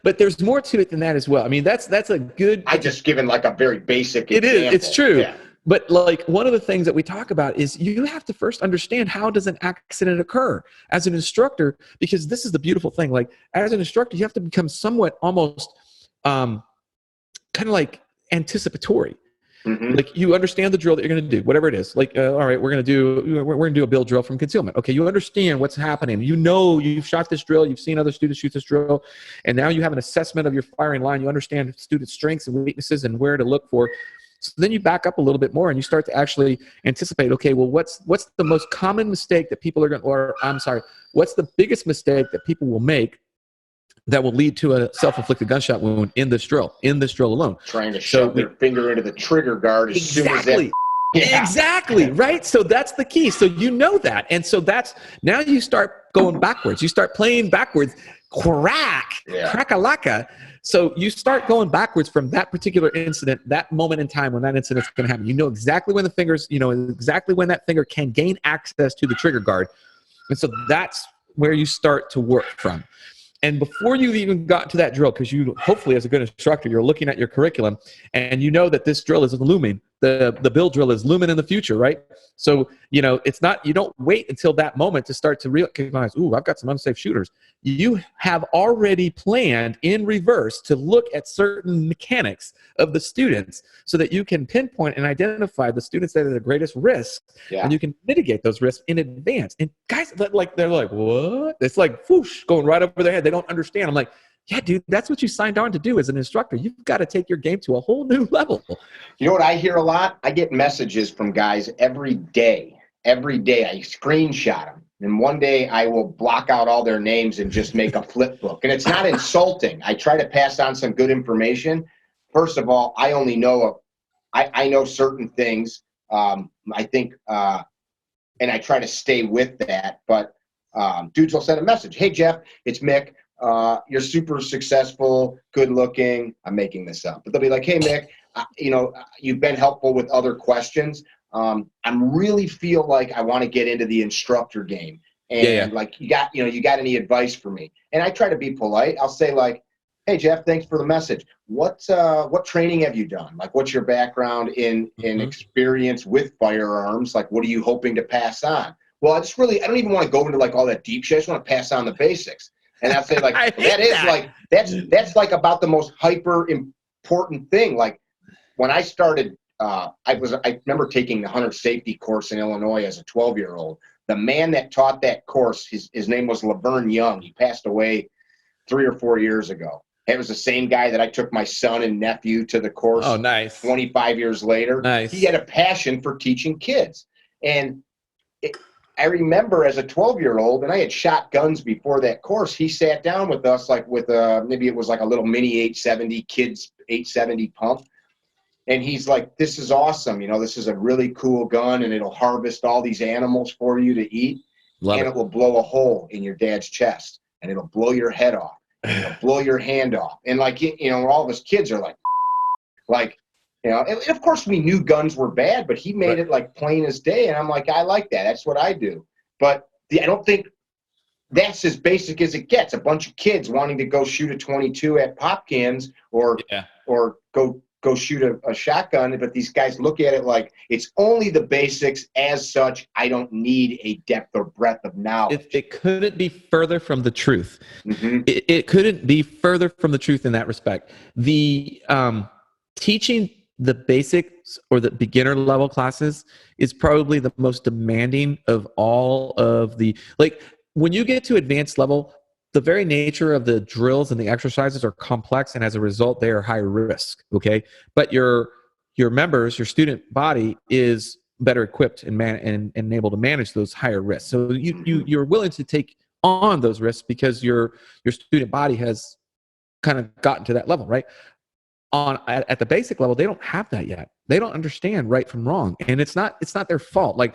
but there's more to it than that as well. I mean, that's a good. I just given like a very basic example. It is. It's true. Yeah. But like one of the things that we talk about is you have to first understand, how does an accident occur as an instructor? Because this is the beautiful thing. Like as an instructor, you have to become somewhat almost kind of like anticipatory. Mm-hmm. Like you understand the drill that you're going to do, whatever it is. Like, all right, we're going to do a build drill from concealment. Okay, you understand what's happening. You've shot this drill. You've seen other students shoot this drill, and now you have an assessment of your firing line. You understand student strengths and weaknesses and where to look for. So then you back up a little bit more and you start to actually anticipate. Okay, well, what's the most common mistake that people are going? What's the biggest mistake that people will make that will lead to a self-inflicted gunshot wound in this drill alone? Trying to shove their finger into the trigger guard as soon as that. Yeah. Exactly, right? So that's the key. So you know that. And so now you start going backwards. You start playing backwards. Crack-a-lacka. So you start going backwards from that particular incident, that moment in time when that incident's going to happen. You know exactly when exactly when that finger can gain access to the trigger guard. And so that's where you start to work from. And before you've even got to that drill, because you hopefully as a good instructor, you're looking at your curriculum and you know that this drill is looming. The build drill is looming in the future, right? So, it's not, you don't wait until that moment to start to recognize, ooh, I've got some unsafe shooters. You have already planned in reverse to look at certain mechanics of the students so that you can pinpoint and identify the students that are the greatest risk, and you can mitigate those risks in advance. And guys, they're like, what? It's like, whoosh, going right over their head. They don't understand. I'm like, yeah, dude, that's what you signed on to do as an instructor. You've got to take your game to a whole new level. You know what I hear a lot? I get messages from guys every day. Every day I screenshot them. And one day I will block out all their names and just make a flip book. And it's not insulting. I try to pass on some good information. First of all, I only know I know certain things. I think, and I try to stay with that. But dudes will send a message. Hey, Jeff, it's Mick. You're super successful, good looking. I'm making this up, but they'll be like, hey, Mick, you've been helpful with other questions. I really feel like I want to get into the instructor game. And like, you got any advice for me? And I try to be polite. I'll say like, hey, Jeff, thanks for the message. What training have you done? Like, what's your background in experience with firearms? Like, what are you hoping to pass on? Well, I don't even want to go into like all that deep shit. I just want to pass on the basics. And I say like, that's like about the most hyper important thing. Like when I started, I remember taking the hunter safety course in Illinois as a 12-year-old. The man that taught that course, his name was Laverne Young. He passed away 3 or 4 years ago. It was the same guy that I took my son and nephew to the course. Oh, nice. 25 years later. Nice. He had a passion for teaching kids. And I remember as a 12-year-old, and I had shot guns before that course, he sat down with us like with maybe it was like a little mini 870 kids 870 pump. And he's like, this is awesome. This is a really cool gun, and it'll harvest all these animals for you to eat. And it will blow a hole in your dad's chest, and it'll blow your head off, and it'll blow your hand off. And like, all of us kids are like, and of course we knew guns were bad, but he made it like plain as day. And I'm like, I like that. That's what I do. But I don't think that's as basic as it gets. A bunch of kids wanting to go shoot a 22 at pop cans or go shoot a shotgun. But these guys look at it like it's only the basics. As such, I don't need a depth or breadth of knowledge. It couldn't be further from the truth. Mm-hmm. It couldn't be further from the truth in that respect. The teaching the basics or the beginner level classes is probably the most demanding of all of the, like, when you get to advanced level, the very nature of the drills and the exercises are complex, and as a result, they are high risk. Okay, but your members, your student body is better equipped and able to manage those higher risks. So you're willing to take on those risks because your student body has kind of gotten to that level, right? At the basic level, they don't have that yet. They don't understand right from wrong, and it's not their fault. Like,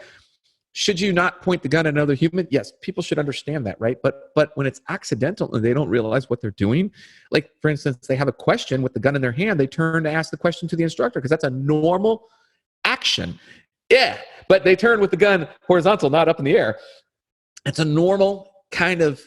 should you not point the gun at another human? Yes, people should understand that, right? But when it's accidental and they don't realize what they're doing, like, for instance, they have a question with the gun in their hand, they turn to ask the question to the instructor because that's a normal action. Yeah, but they turn with the gun horizontal, not up in the air. It's a normal kind of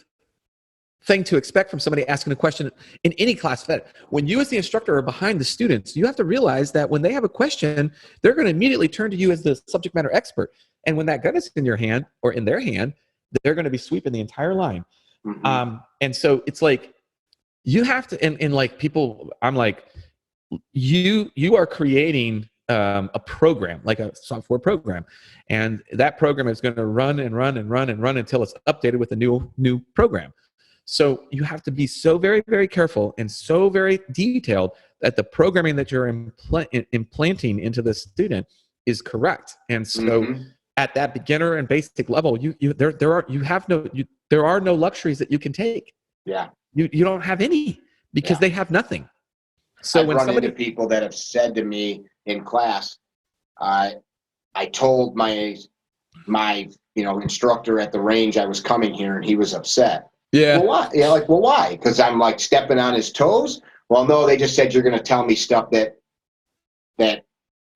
thing to expect from somebody asking a question in any class fed. When you as the instructor are behind the students, you have to realize that when they have a question, they're going to immediately turn to you as the subject matter expert. And when that gun is in your hand or in their hand, they're going to be sweeping the entire line. And so it's like, you have to, and like people, I'm like, you are creating a program, like a software program, and that program is going to run and run and run and run until it's updated with a new program. So you have to be so very, very careful and so very detailed that the programming that you're implanting into the student is correct. And so at that beginner and basic level, there are no luxuries that you can take. Yeah. You don't have any, because they have nothing. So I've run into people that have said to me in class, I told my instructor at the range I was coming here, and he was upset. Yeah. Well, why? Yeah, like, well, why? Because I'm like stepping on his toes. Well, no, they just said you're going to tell me stuff that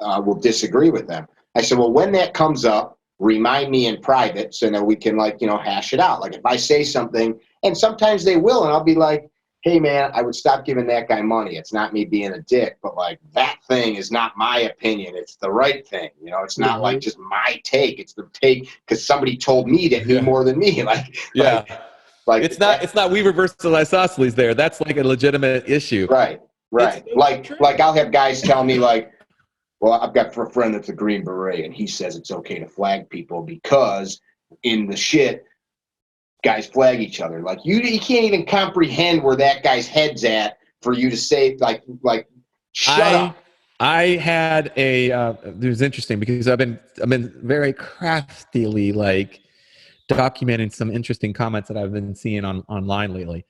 will disagree with them. I said, well, when that comes up, remind me in private so that we can, like, hash it out. Like, if I say something, and sometimes they will, and I'll be like, hey, man, I would stop giving that guy money. It's not me being a dick, but, like, that thing is not my opinion. It's the right thing. It's not like just my take. It's the take because somebody told me that knew more than me. Like it's not Weaver versus isosceles there. That's like a legitimate issue. Right. Like I'll have guys tell me, like, well, I've got a friend that's a Green Beret, and he says it's okay to flag people because in the shit, guys flag each other. Like, you can't even comprehend where that guy's head's at for you to say, like shut up. I had it was interesting because I've been very craftily, like, documenting some interesting comments that I've been seeing online lately.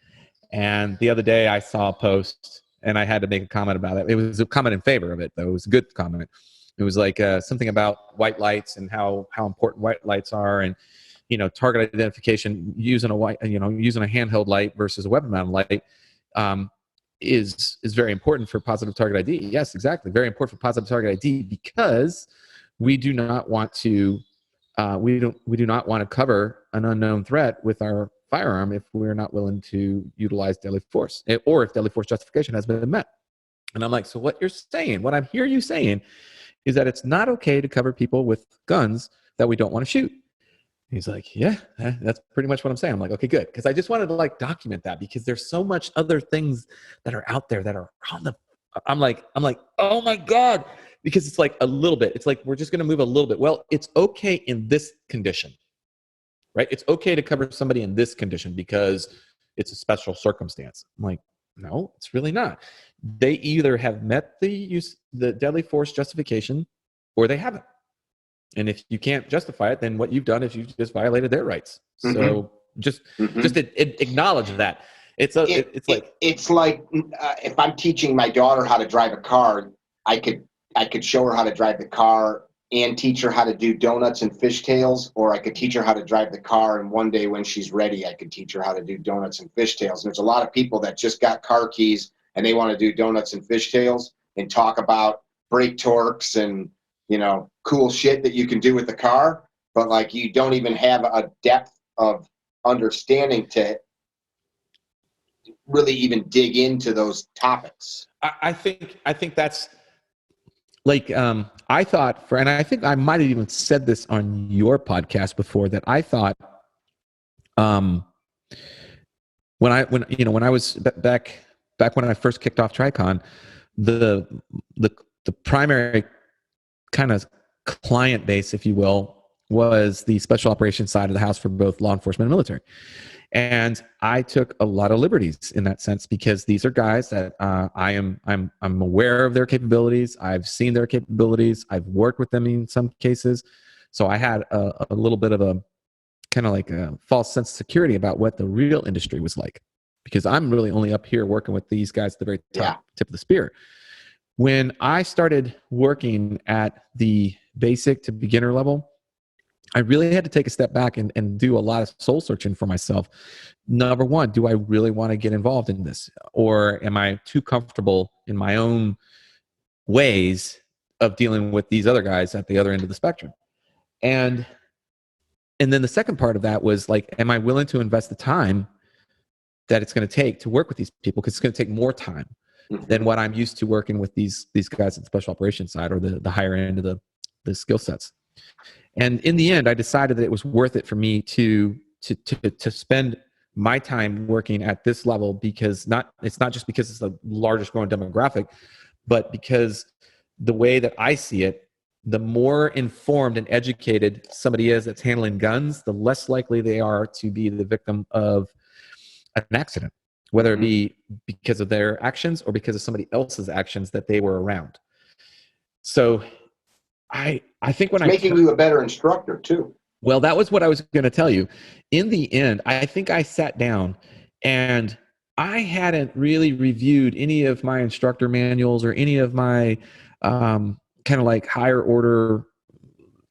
And the other day I saw a post and I had to make a comment about it. It was a comment in favor of it, though. It was a good comment. It was like something about white lights and how important white lights are, and target identification using a handheld light versus a weapon mounted light is very important for positive target ID. Yes, exactly, very important for positive target ID, because we do not want to we do not want to cover an unknown threat with our firearm if we're not willing to utilize deadly force, or if deadly force justification has been met. And I'm like, so what you're saying, what I'm hearing you saying, is that it's not okay to cover people with guns that we don't want to shoot. He's like, yeah, that's pretty much what I'm saying. I'm like, okay, good. Because I just wanted to, like, document that, because there's so much other things that are out there that are on the, I'm like, oh my God. Because it's like a little bit, it's like, we're just going to move a little bit. Well, it's okay in this condition, right? It's okay to cover somebody in this condition because it's a special circumstance. I'm like, no, it's really not. They either have met the deadly force justification, or they haven't. And if you can't justify it, then what you've done is you just violated their rights. So just acknowledge that. It's like if I'm teaching my daughter how to drive a car, I could show her how to drive the car and teach her how to do donuts and fishtails, or I could teach her how to drive the car, and one day when she's ready, I could teach her how to do donuts and fishtails. And there's a lot of people that just got car keys and they want to do donuts and fishtails and talk about brake torques and cool shit that you can do with the car, but, like, you don't even have a depth of understanding to really even dig into those topics. I think that's like, I thought and I think I might have even said this on your podcast before, that I thought, when I was back when I first kicked off Tricon, the the primary kind of client base, if you will, was the special operations side of the house for both law enforcement and military. And I took a lot of liberties in that sense, because these are guys that I'm aware of their capabilities. I've seen their capabilities. I've worked with them in some cases. So I had a little bit of a kind of like a false sense of security about what the real industry was like, because I'm really only up here working with these guys at the very tip of the spear. When I started working at the basic to beginner level, I really had to take a step back and do a lot of soul searching for myself. Number one, do I really want to get involved in this? Or am I too comfortable in my own ways of dealing with these other guys at the other end of the spectrum? And then the second part of that was like, am I willing to invest the time that it's going to take to work with these people? Because it's going to take more time than what I'm used to working with these guys at the special operations side, or the higher end of the skill sets. And in the end, I decided that it was worth it for me to spend my time working at this level, because it's not just because it's the largest growing demographic, but because the way that I see it, the more informed and educated somebody is that's handling guns, the less likely they are to be the victim of an accident, whether it be because of their actions or because of somebody else's actions that they were around. So I think when it's making you a better instructor too. Well, that was what I was going to tell you. In the end, I think I sat down and I hadn't really reviewed any of my instructor manuals or any of my kind of like higher order.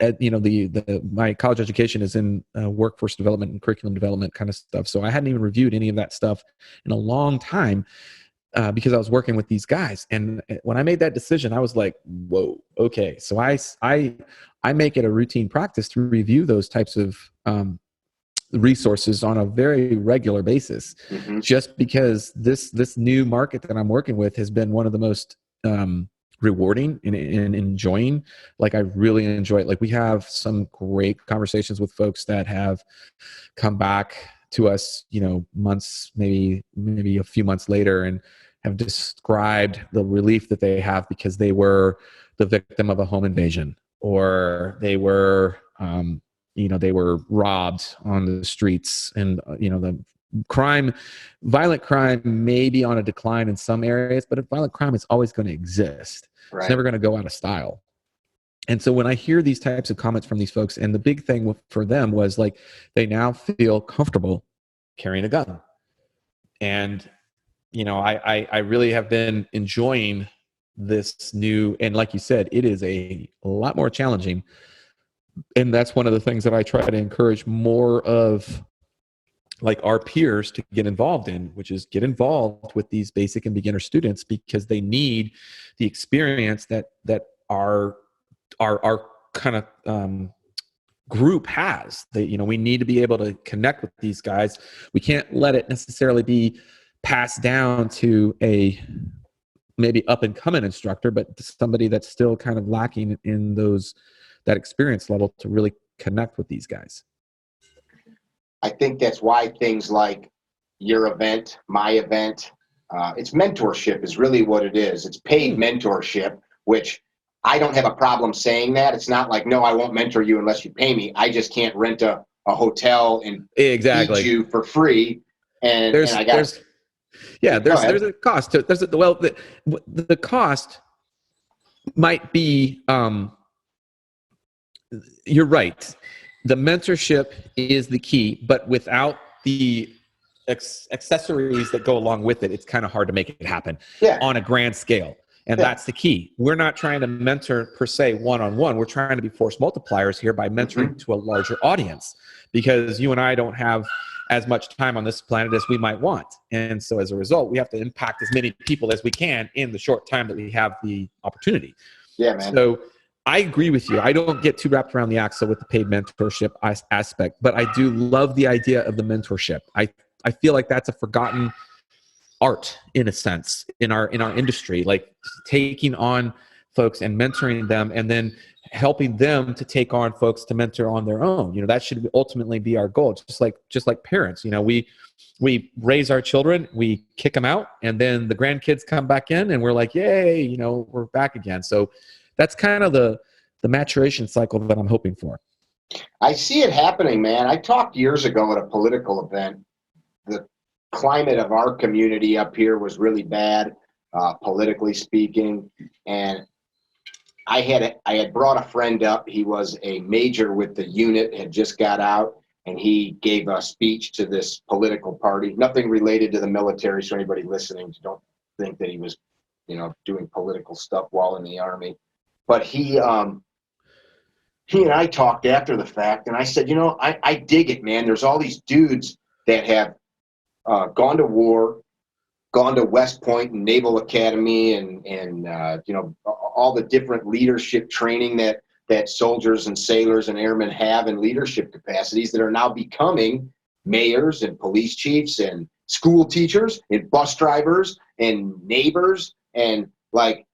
My college education is in workforce development and curriculum development kind of stuff. So I hadn't even reviewed any of that stuff in a long time. Because I was working with these guys. And when I made that decision, I was like, whoa, okay. So I make it a routine practice to review those types of resources on a very regular basis, just because this new market that I'm working with has been one of the most rewarding and enjoying. Like, I really enjoy it. Like, we have some great conversations with folks that have come back to us, months, maybe a few months later, and have described the relief that they have because they were the victim of a home invasion, or they were, they were robbed on the streets, and the violent crime may be on a decline in some areas, but violent crime is always going to exist. Right. It's never going to go out of style. And so when I hear these types of comments from these folks, and the big thing for them was like, they now feel comfortable carrying a gun. And, I really have been enjoying this new, and like you said, it is a lot more challenging. And that's one of the things that I try to encourage more of like our peers to get involved in, which is get involved with these basic and beginner students, because they need the experience that our kind of group has. We need to be able to connect with these guys. We can't let it necessarily be passed down to a maybe up and coming instructor, but somebody that's still kind of lacking in that experience level to really connect with these guys. I think that's why things like your event, my event, it's mentorship is really what it is. It's paid mentorship, which I don't have a problem saying that. It's not like, no, I won't mentor you unless you pay me. I just can't rent a hotel and exactly feed you for free. There's a cost to it. The cost might be, you're right. The mentorship is the key, but without the accessories that go along with it, it's kind of hard to make it happen on a grand scale. And that's the key. We're not trying to mentor per se one-on-one. We're trying to be force multipliers here by mentoring to a larger audience, because you and I don't have as much time on this planet as we might want. And so as a result, we have to impact as many people as we can in the short time that we have the opportunity. Yeah, man. So I agree with you. I don't get too wrapped around the axle with the paid mentorship aspect, but I do love the idea of the mentorship. I feel like that's a forgotten art in a sense in our industry, like taking on folks and mentoring them, and then helping them to take on folks to mentor on their own. You know, that should ultimately be our goal. Just like parents, you know, we raise our children, we kick them out, and then the grandkids come back in and we're like, yay, you know, we're back again. So that's kind of the maturation cycle that I'm hoping for. I see it happening, man. I talked years ago at a political event. The climate of our community up here was really bad, politically speaking, and I had brought a friend up. He was a major with the unit, had just got out, and he gave a speech to this political party. Nothing related to the military, so anybody listening, don't think that he was, you know, doing political stuff while in the Army. But he and I talked after the fact, and I said, you know, I dig it, man. There's all these dudes that have gone to war, gone to West Point and Naval Academy, and you know, all the different leadership training that soldiers and sailors and airmen have in leadership capacities that are now becoming mayors and police chiefs and school teachers and bus drivers and neighbors. And like,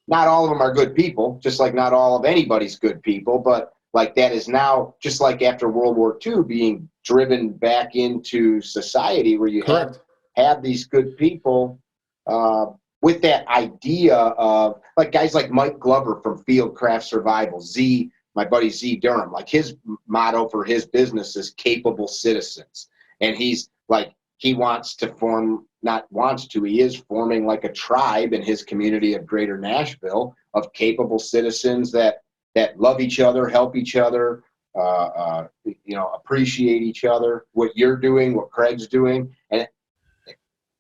not all of them are good people, just like not all of anybody's good people, but like that is now, just like after World War II, being driven back into society where you have these good people with that idea of, like, guys like Mike Glover from Fieldcraft Survival, my buddy Z Durham, like his motto for his business is capable citizens. And he's like, he is forming like a tribe in his community of Greater Nashville of capable citizens that love each other, help each other, you know, appreciate each other, what you're doing, what Craig's doing. And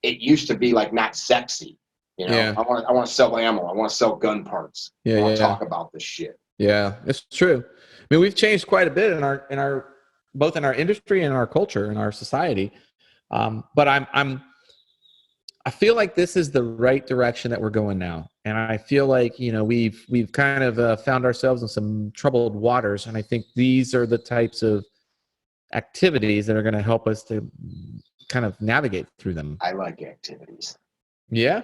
it used to be like not sexy. You know, yeah. I want to sell ammo. I want to sell gun parts. I want to talk about this shit. Yeah, it's true. I mean, we've changed quite a bit in our both in our industry and in our culture and our society. But I feel like this is the right direction that we're going now. And I feel like, you know, we've kind of found ourselves in some troubled waters. And I think these are the types of activities that are going to help us to kind of navigate through them. I like activities. Yeah.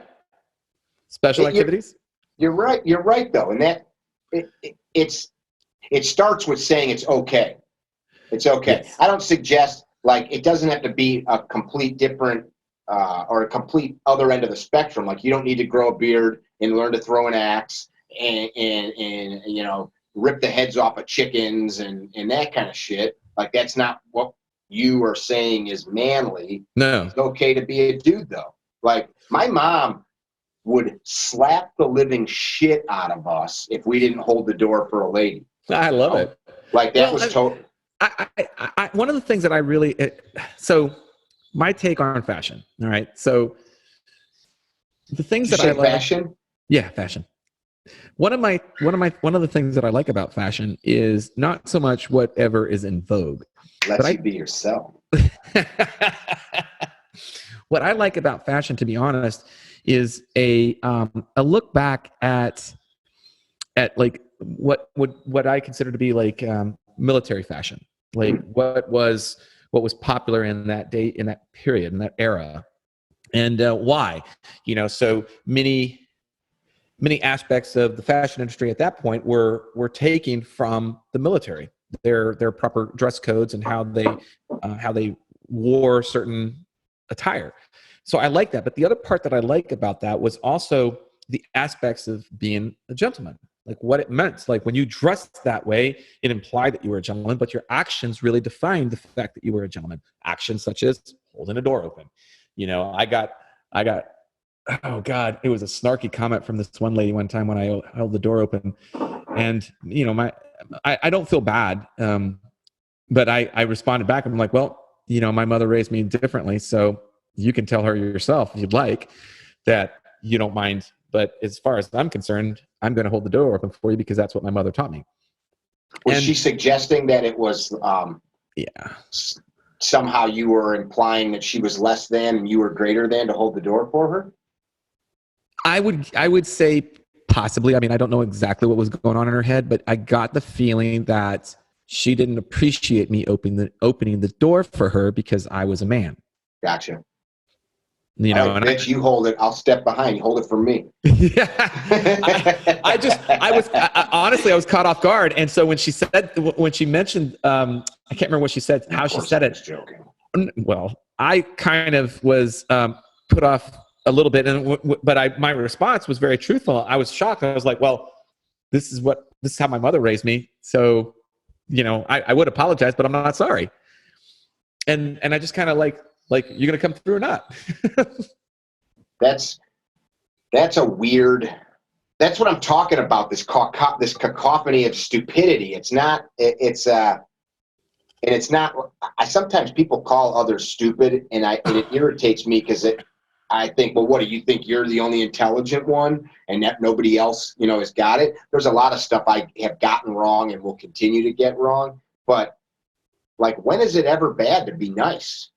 Special activities. You're right. You're right though. And that it starts with saying it's okay. It's okay. Yes. I don't suggest, like, it doesn't have to be a complete different or a complete other end of the spectrum. Like, you don't need to grow a beard and learn to throw an axe and you know, rip the heads off of chickens and that kind of shit. Like, that's not what you are saying is manly. No. It's okay to be a dude though. Like, my mom would slap the living shit out of us if we didn't hold the door for a lady. I love it. Like, that was total. I one of the things that I really, so my take on fashion. All right. So the things that I like. Fashion? Yeah, fashion. One of the things that I like about fashion is not so much whatever is in vogue. Let you be yourself. What I like about fashion, to be honest, is a look back at like what I consider to be like military fashion, like what was popular in that day, in that period, in that era, and why, you know. So many aspects of the fashion industry at that point were taken from the military, their proper dress codes and how they wore certain attire. So I like that. But the other part that I like about that was also the aspects of being a gentleman, like what it meant. Like, when you dressed that way, it implied that you were a gentleman, but your actions really defined the fact that you were a gentleman. Actions such as holding a door open. You know, I got, oh God, it was a snarky comment from this one lady one time when I held the door open. And, you know, I don't feel bad. But I responded back. I'm like, well, you know, my mother raised me differently. So you can tell her yourself if you'd like that you don't mind. But as far as I'm concerned, I'm going to hold the door open for you because that's what my mother taught me. Was she suggesting that it was somehow you were implying that she was less than and you were greater than to hold the door for her? I would say possibly. I mean, I don't know exactly what was going on in her head, but I got the feeling that she didn't appreciate me opening the door for her because I was a man. Gotcha. You know, right, bitch, you hold it. I'll step behind. You hold it for me. Yeah. Honestly, I was caught off guard. And so when she mentioned, I can't remember what she said, how she said it. Joking. Well, I kind of was put off a little bit, but my response was very truthful. I was shocked. I was like, well, this is how my mother raised me. So, I would apologize, but I'm not sorry. And I just kind of like, you're going to come through or not? That's a weird, that's what I'm talking about. This cacophony of stupidity. It's not, and it's not, sometimes people call others stupid, and it irritates me because I think, well, what do you think? You're the only intelligent one and that nobody else, has got it. There's a lot of stuff I have gotten wrong and will continue to get wrong. But like, when is it ever bad to be nice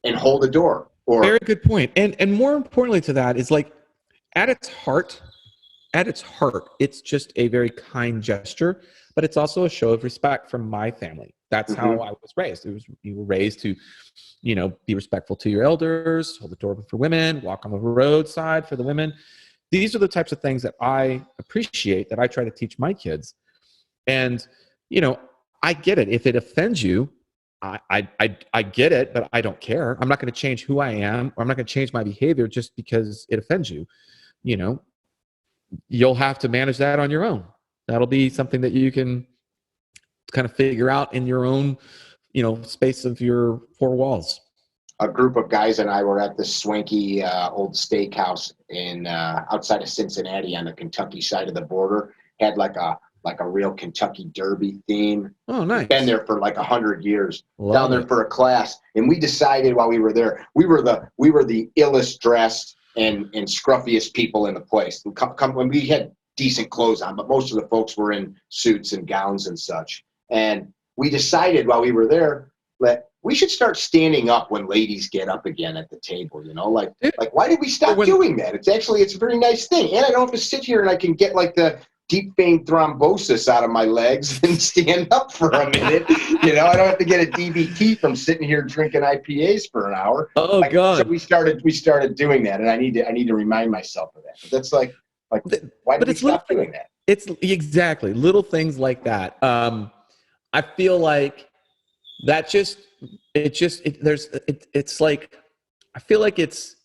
and hold the door? Very good point. And more importantly to that is, like, at its heart, it's just a very kind gesture, but it's also a show of respect from my family. That's how I was raised. You were raised to, be respectful to your elders, hold the door open for women, walk on the roadside for the women. These are the types of things that I appreciate, that I try to teach my kids. And, I get it. If it offends you, I get it, but I don't care. I'm not going to change who I am, or I'm not going to change my behavior just because it offends you. You'll have to manage that on your own. That'll be something that you can kind of figure out in your own, space of your four walls. A group of guys and I were at this swanky old steakhouse in outside of Cincinnati on the Kentucky side of the border. Had like a real Kentucky Derby theme. Oh, nice. Been there for like 100 years. Love down there it. for a class, and we decided while we were there, we were the illest dressed and scruffiest people in the place. When we had decent clothes on, but most of the folks were in suits and gowns and such. And we decided while we were there that we should start standing up when ladies get up again at the table. Like why did we stop doing that? It's a very nice thing, and I don't have to sit here and I can get like the deep vein thrombosis out of my legs and stand up for a minute. I don't have to get a DVT from sitting here drinking IPAs for an hour. Oh, God. So we started doing that, and I need to remind myself of that. But that's like why did we stop doing that? It's exactly little things like that. I feel like that it's like, I feel like it's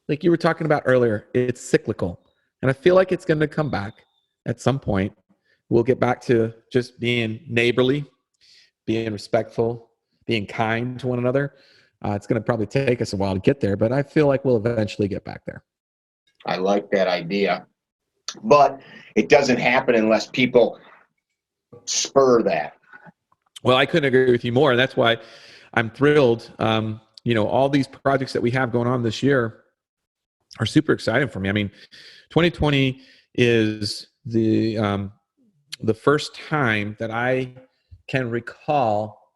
like you were talking about earlier, it's cyclical, and I feel like it's going to come back at some point. We'll get back to just being neighborly, being respectful, being kind to one another. It's going to probably take us a while to get there, but I feel like we'll eventually get back there. I like that idea, but it doesn't happen unless people spur that. Well, I couldn't agree with you more. And that's why I'm thrilled. All these projects that we have going on this year are super exciting for me. I mean, 2020 is the first time that I can recall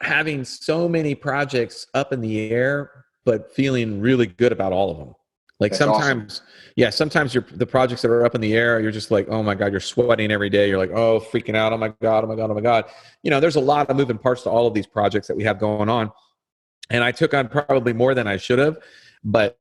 having so many projects up in the air, but feeling really good about all of them. Like That's sometimes, awesome. Yeah, sometimes the projects that are up in the air, you're just like, oh my God, you're sweating every day. You're like, oh, freaking out. Oh my God, oh my God, oh my God. There's a lot of moving parts to all of these projects that we have going on. And I took on probably more than I should have, but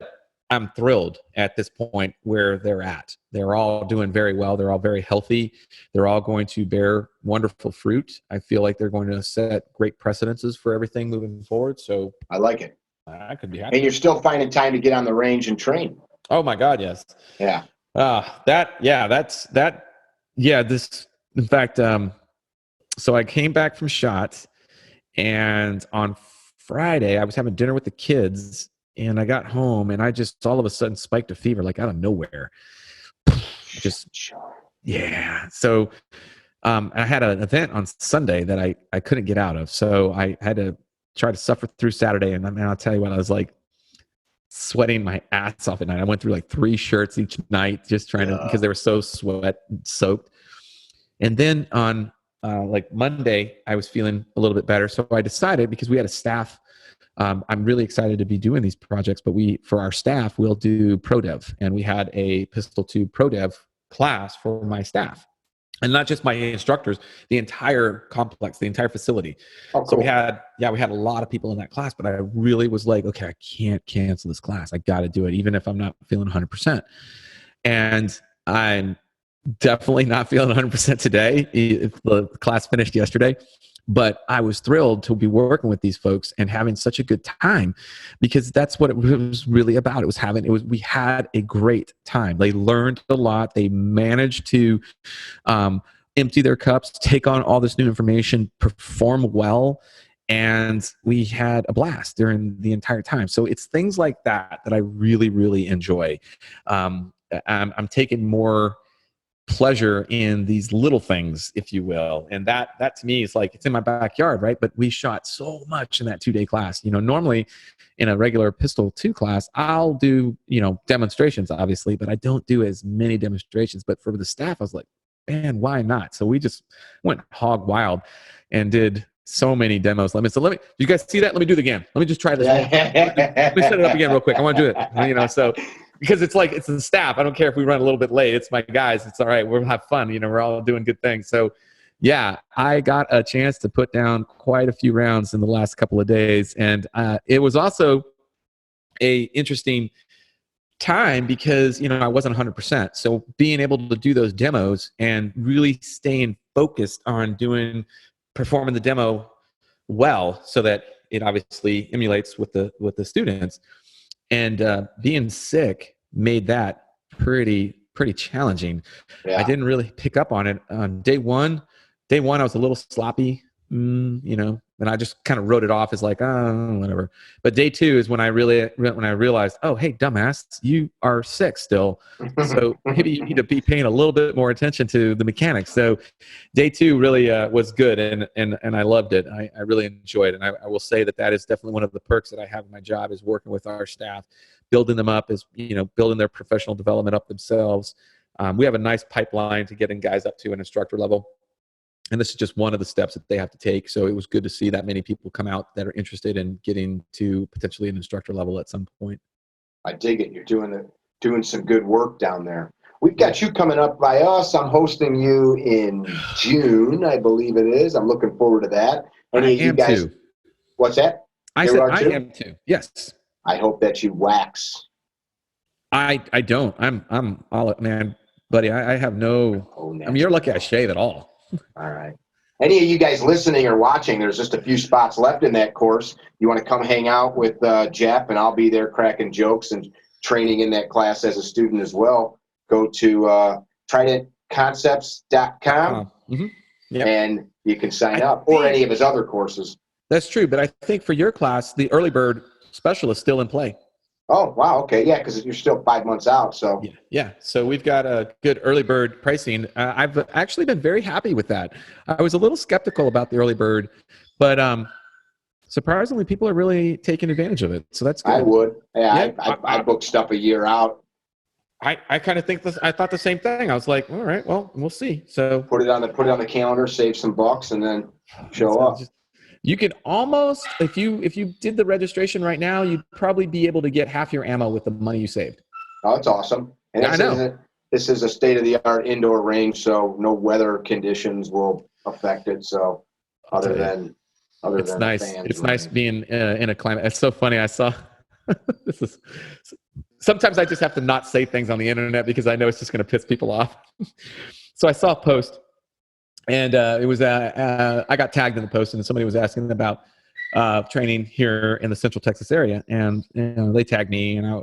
I'm thrilled at this point where they're at. They're all doing very well. They're all very healthy. They're all going to bear wonderful fruit. I feel like they're going to set great precedences for everything moving forward. So I like it. I could be happy. And you're still finding time to get on the range and train. Oh my God, yes. Yeah. In fact, so I came back from SHOT, and on Friday I was having dinner with the kids, and I got home and I just all of a sudden spiked a fever, like out of nowhere. Yeah. So I had an event on Sunday that I couldn't get out of. So I had to try to suffer through Saturday. And I'll tell you what, I was like sweating my ass off at night. I went through like 3 shirts each night, just trying to, because they were so sweat soaked. And then on like Monday, I was feeling a little bit better. So I decided, because we had a staff, I'm really excited to be doing these projects, but for our staff, we'll do Pro Dev. And we had a Pistol 2 Pro Dev class for my staff. And not just my instructors, the entire complex, the entire facility. Oh, cool. So we had a lot of people in that class, but I really was like, okay, I can't cancel this class. I got to do it, even if I'm not feeling 100%. And I'm definitely not feeling 100% today. The class finished yesterday, but I was thrilled to be working with these folks and having such a good time, because that's what it was really about. We had a great time. They learned a lot. They managed to empty their cups, take on all this new information, perform well, and we had a blast during the entire time. So it's things like that that I really, really enjoy. I'm taking more pleasure in these little things, if you will, and that to me is like, it's in my backyard, right? But we shot so much in that 2-day class. Normally in a regular pistol 2 class, I'll do demonstrations, obviously, but I don't do as many demonstrations. But for the staff, I was like, man, why not? So we just went hog wild and did so many demos. Let me. You guys see that? Let me do it again. Let me just try this. Let me set it up again real quick. I want to do it. So because it's the staff. I don't care if we run a little bit late. It's my guys. It's all right. We'll have fun. We're all doing good things. So yeah, I got a chance to put down quite a few rounds in the last couple of days, and it was also a interesting time because I wasn't 100%. So being able to do those demos and really staying focused on performing the demo well, so that it obviously emulates with the students, and being sick made that pretty challenging. Yeah. I didn't really pick up on it on day one. I was a little sloppy, and I just kind of wrote it off as like, oh, whatever. But day 2 is when I realized, oh, hey, dumbass, you are sick still. So maybe you need to be paying a little bit more attention to the mechanics. So day 2 really was good, and I loved it. I really enjoyed it. And I will say that is definitely one of the perks that I have in my job, is working with our staff, building them up, building their professional development up themselves. We have a nice pipeline to getting guys up to an instructor level. And this is just one of the steps that they have to take. So it was good to see that many people come out that are interested in getting to potentially an instructor level at some point. I dig it. You're doing some good work down there. We've got you coming up by us. I'm hosting you in June, I believe it is. I'm looking forward to that. Any of you guys? Too. What's that? I said I am too. Yes. I hope that you wax. I don't. I'm all man, buddy. I have no. You're lucky I shave at all. All right. Any of you guys listening or watching, there's just a few spots left in that course. You want to come hang out with Jeff, and I'll be there cracking jokes and training in that class as a student as well. Go to TridentConcepts.com, yep. And you can sign up, or any of his other courses. That's true, but I think for your class, the early bird special is still in play. Oh, wow. Okay. Yeah, because you're still 5 months out. So yeah. So we've got a good early bird pricing. I've actually been very happy with that. I was a little skeptical about the early bird, but surprisingly, people are really taking advantage of it. So that's good. I would. Yeah, I booked stuff a year out. I kind of think this. I thought the same thing. I was like, all right, well, we'll see. So put it on the calendar, save some bucks, and then show up. You could almost, if you did the registration right now, you'd probably be able to get half your ammo with the money you saved. Oh, that's awesome. And I know. This is a state-of-the-art indoor range, so no weather conditions will affect it. So other than nice. Fans, it's nice being in a climate. It's so funny. I saw this is. Sometimes I just have to not say things on the internet because I know it's just going to piss people off. So I saw a post. And it was I got tagged in the post, and somebody was asking about training here in the Central Texas area, and they tagged me, and I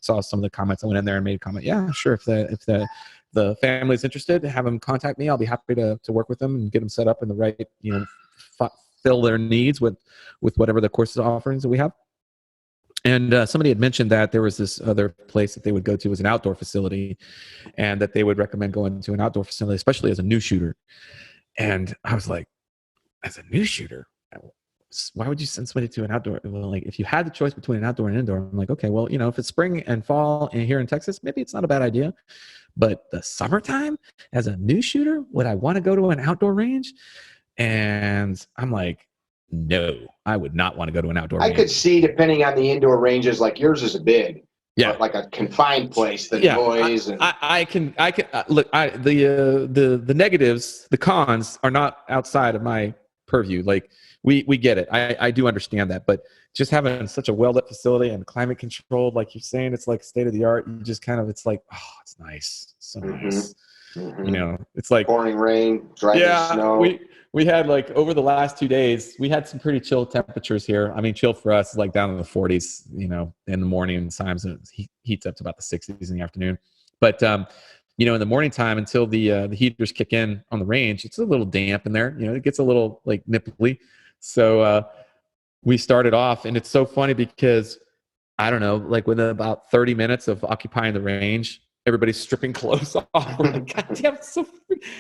saw some of the comments. I went in there and made a comment. Yeah, sure. If the family's interested, have them contact me. I'll be happy to work with them and get them set up in the right, fill their needs with whatever the courses offerings that we have. And somebody had mentioned that there was this other place that they would go to as an outdoor facility, and that they would recommend going to an outdoor facility, especially as a new shooter. And I was like, as a new shooter, why would you send somebody to an outdoor? Well, like if you had the choice between an outdoor and indoor, I'm like, okay, well, if it's spring and fall and here in Texas, maybe it's not a bad idea. But the summertime, as a new shooter, would I want to go to an outdoor range? And I'm like, no, I would not want to go to an outdoor range. I could see, depending on the indoor ranges, like yours is a big, like a confined place, the noise. I can look. The negatives, the cons are not outside of my purview. Like we get it. I do understand that, but just having such a well-lit facility and climate controlled, like you're saying, it's like state of the art. You just kind of, it's like, oh, it's nice. So nice. You know, it's like pouring rain, driving snow. We had like over the last 2 days, we had some pretty chill temperatures here. I mean, chill for us is like down in the 40s, you know, in the morning, and sometimes it heats up to about the 60s in the afternoon. But you know, in the morning time until the heaters kick in on the range, it's a little damp in there. You know, it gets a little like nipply. So we started off, and it's so funny because I don't know, like within about 30 minutes of occupying the range, everybody's stripping clothes off. We're like, God damn, it's so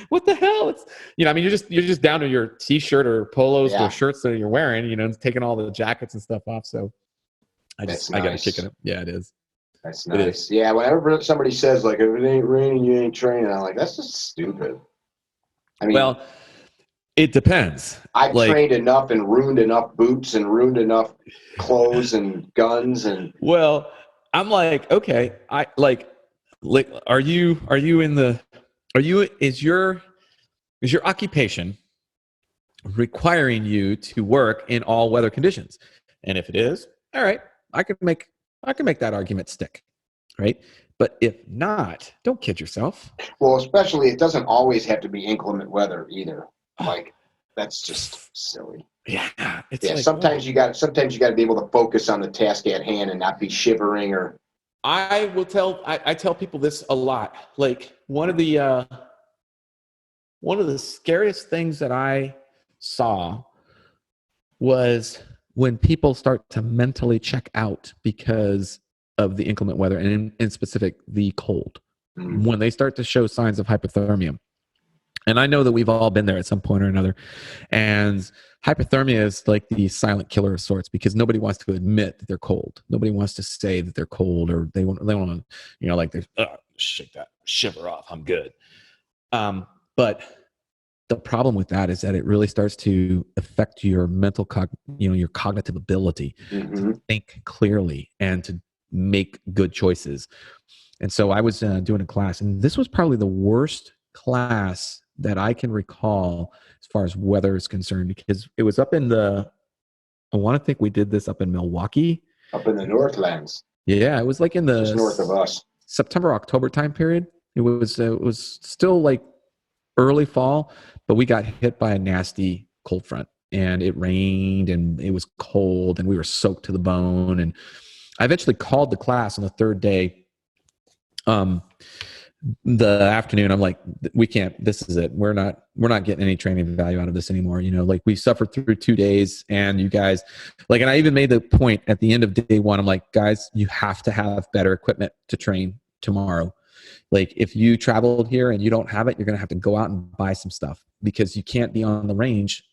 what the hell? It's, you know, I mean, you're just down to your t-shirt or polos or shirts that you're wearing, you know, taking all the jackets and stuff off. So I got to kick it up. Yeah, it is. That's nice. Yeah, whenever somebody says like, if it ain't raining, you ain't training, I'm like, that's just stupid. I mean, well, it depends. I've trained enough and ruined enough boots and ruined enough clothes and guns and. Well, I'm like, okay, is your occupation requiring you to work in all weather conditions? And if it is, all right, I can make that argument stick, right? But if not, don't kid yourself. Well, especially it doesn't always have to be inclement weather either. Like that's just silly. Yeah, like, sometimes you got to be able to focus on the task at hand and not be shivering or. I tell people this a lot. Like one of the scariest things that I saw was when people start to mentally check out because of the inclement weather, and in specific the cold. When they start to show signs of hypothermia. And I know that we've all been there at some point or another. And hypothermia is like the silent killer of sorts because nobody wants to admit that they're cold. Nobody wants to say that they're cold, or they want to, you know, like they shake that shiver off. I'm good. But the problem with that is that it really starts to affect your mental, your cognitive ability to think clearly and to make good choices. And so I was doing a class, and this was probably the worst class that I can recall as far as weather is concerned, because it was up in I want to think we did this up in Milwaukee. Up in the Northlands. Yeah, it was like in the just north of us. September, October time period. It was still like early fall, but we got hit by a nasty cold front, and it rained and it was cold and we were soaked to the bone. And I eventually called the class on the third day. The afternoon, I'm like, we can't, this is it. We're not getting any training value out of this anymore. You know, like we suffered through 2 days, and you guys, like, and I even made the point at the end of day one, I'm like, guys, you have to have better equipment to train tomorrow. Like if you traveled here and you don't have it, you're going to have to go out and buy some stuff, because you can't be on the range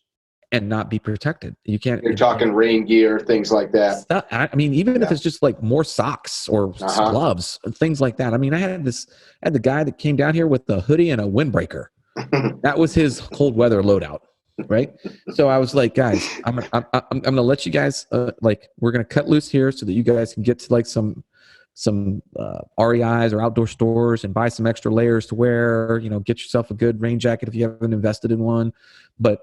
and not be protected. You can't. You're talking rain gear, things like that. I mean, even if it's just like more socks or gloves, things like that. I mean, I had the guy that came down here with a hoodie and a windbreaker. That was his cold weather loadout, right? So I was like, guys, I'm gonna let you guys like, we're gonna cut loose here so that you guys can get to like some REIs or outdoor stores and buy some extra layers to wear. You know, get yourself a good rain jacket if you haven't invested in one, but.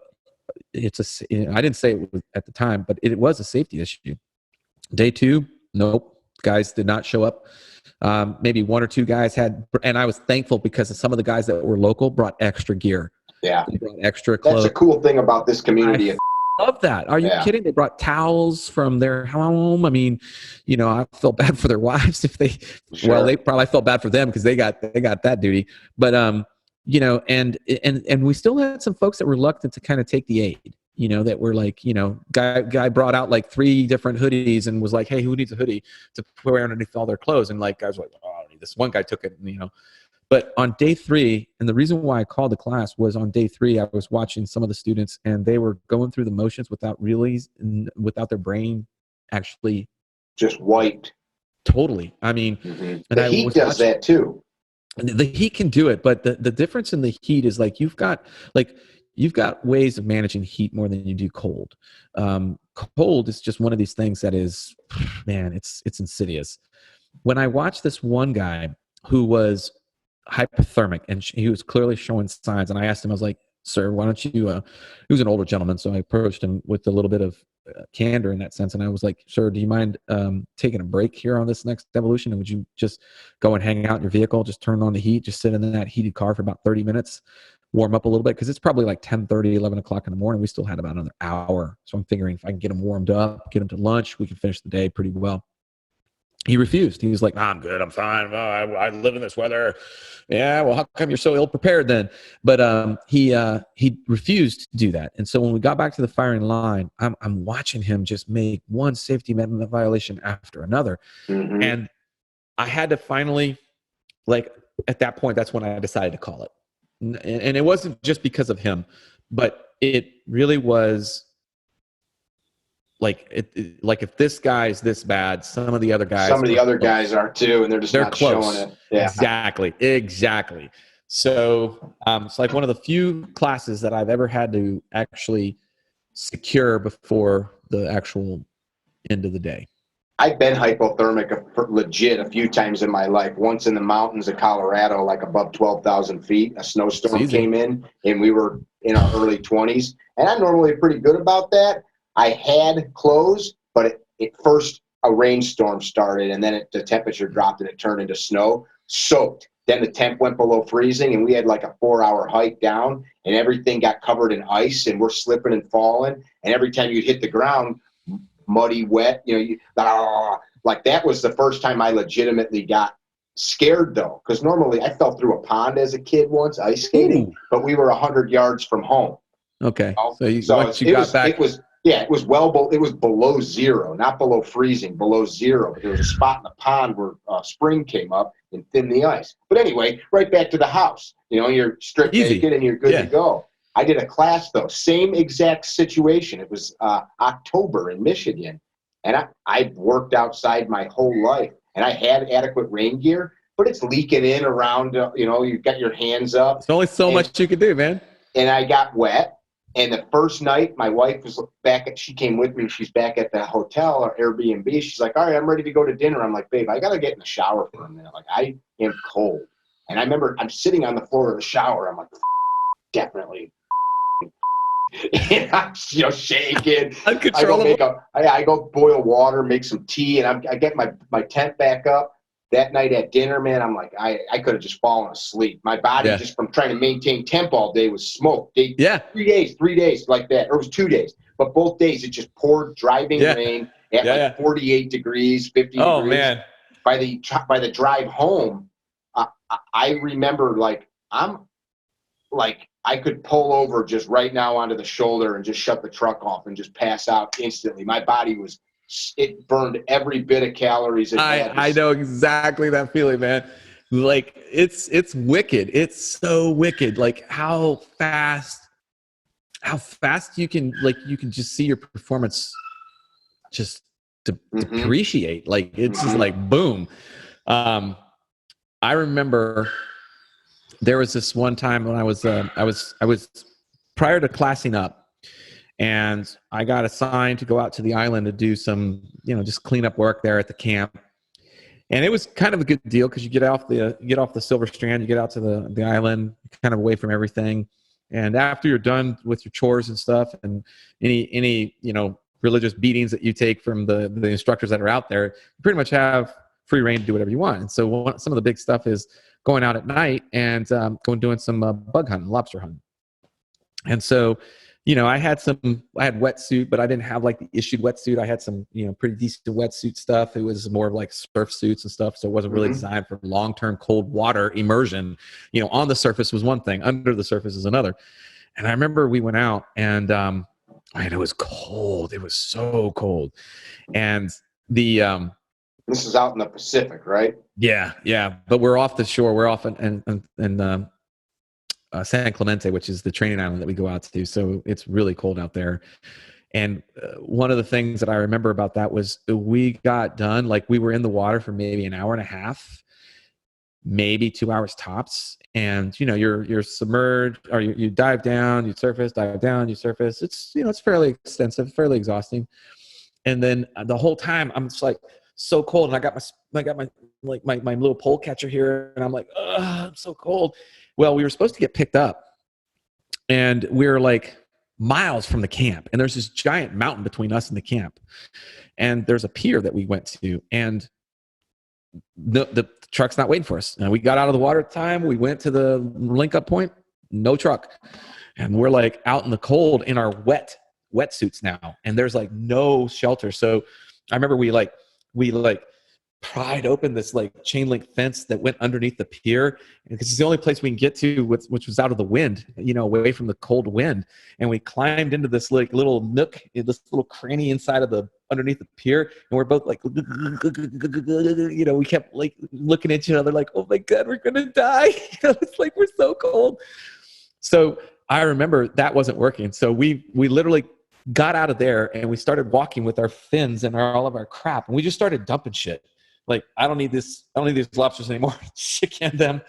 I didn't say it was at the time, but it was a safety issue. Day two, nope. Guys did not show up. Maybe one or two guys had, and I was thankful because some of the guys that were local brought extra gear. Yeah. They brought extra clothes. That's a cool thing about this community. I love that. Are you kidding? They brought towels from their home. I mean, you know, I felt bad for their wives if they, well, they probably felt bad for them because they got that duty. But, you know, and we still had some folks that were reluctant to kind of take the aid, you know, that were like, you know, guy brought out like 3 different hoodies and was like, hey, who needs a hoodie to wear underneath all their clothes? And like, guys were like, oh, I don't need this. One guy took it, you know. But on day 3, and the reason why I called the class was on day 3, I was watching some of the students and they were going through the motions without their brain actually just wiped. Totally. I mean, and the heat does that too. The heat can do it, but the difference in the heat is like you've got ways of managing heat more than you do cold. Cold is just one of these things that is, man, it's insidious. When I watched this one guy who was hypothermic and he was clearly showing signs, and I asked him, I was like, sir, why don't you, he was an older gentleman, so I approached him with a little bit of candor in that sense. And I was like, sir, do you mind taking a break here on this next evolution? And would you just go and hang out in your vehicle, just turn on the heat, just sit in that heated car for about 30 minutes, warm up a little bit? Because it's probably like 10:30, 11 o'clock in the morning. We still had about another hour. So I'm figuring if I can get him warmed up, get him to lunch, we can finish the day pretty well. He refused. He was like, I'm good. I'm fine. Oh, I live in this weather. Yeah. Well, how come you're so ill prepared then? But he refused to do that. And so when we got back to the firing line, I'm watching him just make one safety amendment violation after another. Mm-hmm. And I had to finally, like, at that point, that's when I decided to call it. And it wasn't just because of him, but it really was like if this guy's this bad, some of the other guys are too, and they're not close. showing it. Yeah. Exactly. So it's like one of the few classes that I've ever had to actually secure before the actual end of the day. I've been hypothermic legit a few times in my life. Once in the mountains of Colorado, like above 12,000 feet, a snowstorm came in, and we were in our early 20s. And I'm normally pretty good about that. I had clothes, but it first a rainstorm started, and then the temperature dropped, and it turned into snow, soaked. Then the temp went below freezing, and we had like a 4-hour hike down, and everything got covered in ice, and we're slipping and falling. And every time you'd hit the ground, muddy, wet, like that was the first time I legitimately got scared, though, because normally I fell through a pond as a kid once ice skating. But we were 100 yards from home. Okay, it was below zero, not below freezing, below zero. But there was a spot in the pond where spring came up and thinned the ice. But anyway, right back to the house. You're stripped naked and you're good to go. I did a class, though, same exact situation. It was October in Michigan, and I worked outside my whole life, and I had adequate rain gear, but it's leaking in around, you've got your hands up. It's only so much you can do, man. And I got wet, and the first night, my wife was she came with me, she's back at the hotel or Airbnb. She's like, all right, I'm ready to go to dinner. I'm like, babe, I got to get in the shower for a minute. Like, I am cold. And I remember I'm sitting on the floor of the shower. I'm like, definitely. And I'm shaking. Uncontrollable. I go boil water, make some tea, and I get my tent back up. That night at dinner, man, I'm like, I could have just fallen asleep. My body, just from trying to maintain temp all day, was smoked. 3 days like that. Or it was 2 days. But both days, it just poured driving rain at 48 degrees, 50 degrees. Oh, man. By the drive home, I remember, I could pull over just right now onto the shoulder and just shut the truck off and just pass out instantly. My body it burned every bit of calories. I know exactly that feeling, man. Like it's wicked. It's so wicked. Like how fast you can just see your performance just depreciate. Like it's just like boom. I remember there was this one time when I was prior to classing up, and I got assigned to go out to the island to do some, just cleanup work there at the camp. And it was kind of a good deal because you get off the Silver Strand, you get out to the island, kind of away from everything. And after you're done with your chores and stuff, and any religious beatings that you take from the instructors that are out there, you pretty much have free reign to do whatever you want. And so some of the big stuff is going out at night and doing some bug hunting, lobster hunting. And so, I had wetsuit, but I didn't have like the issued wetsuit. I had some, pretty decent wetsuit stuff. It was more of like surf suits and stuff. So it wasn't really designed for long-term cold water immersion. On the surface was one thing, under the surface is another. And I remember we went out and it was cold. It was so cold. And this is out in the Pacific, right? Yeah. But we're off the shore. We're off in San Clemente, which is the training island that we go out to. So it's really cold out there. And one of the things that I remember about that was we got done, like we were in the water for maybe an hour and a half, maybe 2 hours tops. And, you're submerged, or you dive down, you surface, dive down, you surface. It's, it's fairly extensive, fairly exhausting. And then the whole time I'm just like so cold. And I got my little pole catcher here. And I'm like, I'm so cold. Well, we were supposed to get picked up and we're like miles from the camp, and there's this giant mountain between us and the camp, and there's a pier that we went to, and the truck's not waiting for us. And we got out of the water at the time. We went to the link up point, no truck, and we're like out in the cold in our wetsuits now, and there's like no shelter. So I remember we pried open this like chain link fence that went underneath the pier, because it's the only place we can get to, which was out of the wind, away from the cold wind. And we climbed into this like little nook, this little cranny inside of the underneath the pier, and we're both like, we kept like looking at each other like, oh my God, we're gonna die. It's like we're so cold. So I remember that wasn't working. So we literally got out of there and we started walking with our fins and all of our crap, and we just started dumping shit. Like, I don't need these lobsters anymore. Shit can them.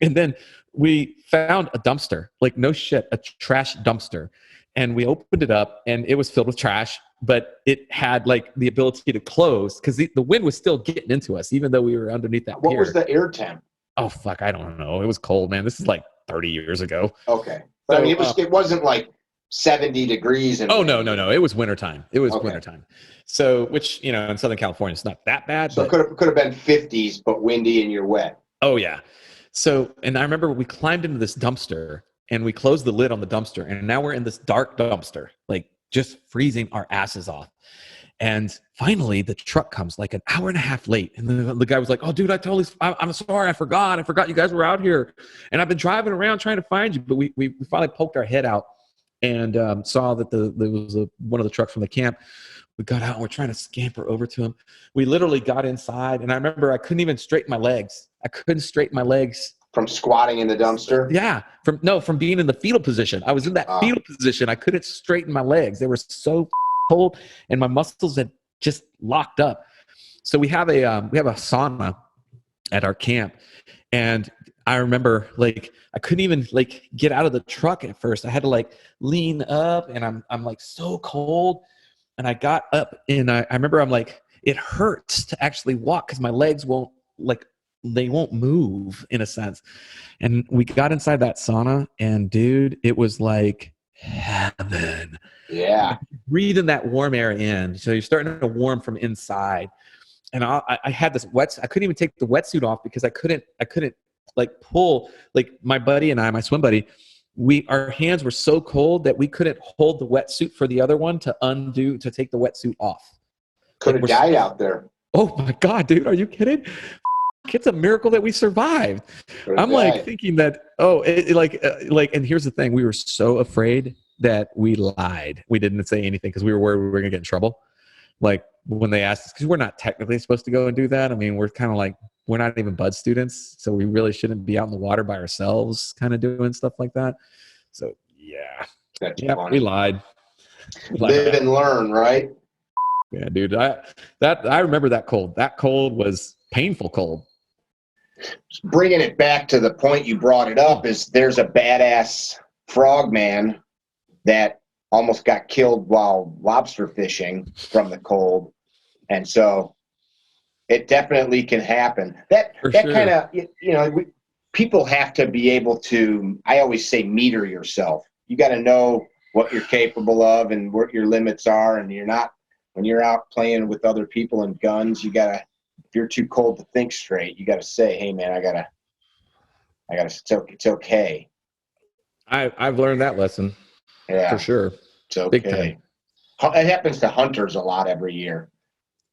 And then we found a dumpster, like no shit, a trash dumpster. And we opened it up and it was filled with trash, but it had like the ability to close because the wind was still getting into us, even though we were underneath that pier. What was the air temp? Oh, fuck. I don't know. It was cold, man. This is like 30 years ago. Okay. But So, I mean, it wasn't like 70 degrees. No. It was wintertime. It was wintertime. So, which, in Southern California, it's not that bad. So but it could have been 50s, but windy and you're wet. Oh, yeah. So, and I remember we climbed into this dumpster and we closed the lid on the dumpster. And now we're in this dark dumpster, like just freezing our asses off. And finally, the truck comes like an hour and a half late. And the guy was like, oh, dude, I'm sorry. I forgot you guys were out here. And I've been driving around trying to find you. But we finally poked our head out and saw that there was one of the trucks from the camp. We got out and we're trying to scamper over to him. We literally got inside, and I remember I couldn't even straighten my legs. From squatting in the dumpster? Yeah, from being in the fetal position. I was in that fetal position. I couldn't straighten my legs. They were so cold, and my muscles had just locked up. So we have a sauna at our camp, and I remember like I couldn't even like get out of the truck at first. I had to like lean up, and I'm like so cold. And I got up, and I remember I'm like, it hurts to actually walk because my legs won't move in a sense. And we got inside that sauna, and dude, it was like heaven. Yeah. Breathing that warm air in. So you're starting to warm from inside. And I had this I couldn't even take the wetsuit off because I couldn't like pull, like my buddy and I, my swim buddy, our hands were so cold that we couldn't hold the wetsuit for the other one to take the wetsuit off. Could have died out there. Oh my God, dude, are you kidding? It's a miracle that we survived. I'm like thinking that, and here's the thing. We were so afraid that we lied. We didn't say anything because we were worried we were going to get in trouble. Like when they asked us, because we're not technically supposed to go and do that. I mean, we're kind of like, we're not even bud students, so we really shouldn't be out in the water by ourselves kind of doing stuff like that. So, yeah. That's funny. We lied. Live and learn, right? Yeah, dude. I remember that cold. That cold was painful cold. Bringing it back to the point you brought it up is there's a badass frogman that almost got killed while lobster fishing from the cold. And so it definitely can happen. That kind of, people have to be able to, I always say, meter yourself. You got to know what you're capable of and what your limits are. And when you're out playing with other people and guns, if you're too cold to think straight, you got to say, hey man, it's okay. I've learned that lesson. Yeah. For sure. It's okay. Big time. It happens to hunters a lot every year.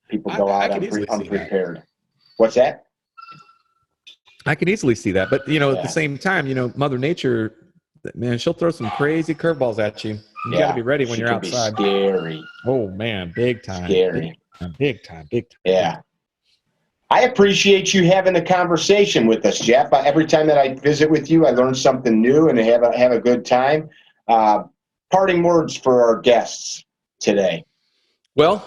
People go out unprepared. What's that? I can easily see that. But, at the same time, Mother Nature, man, she'll throw some crazy curveballs at you. You got to be ready when you're outside. Be scary. Oh, man, big time. Scary. Big time. Yeah. I appreciate you having the conversation with us, Jeff. Every time that I visit with you, I learn something new and have a good time. Parting words for our guests today. Well,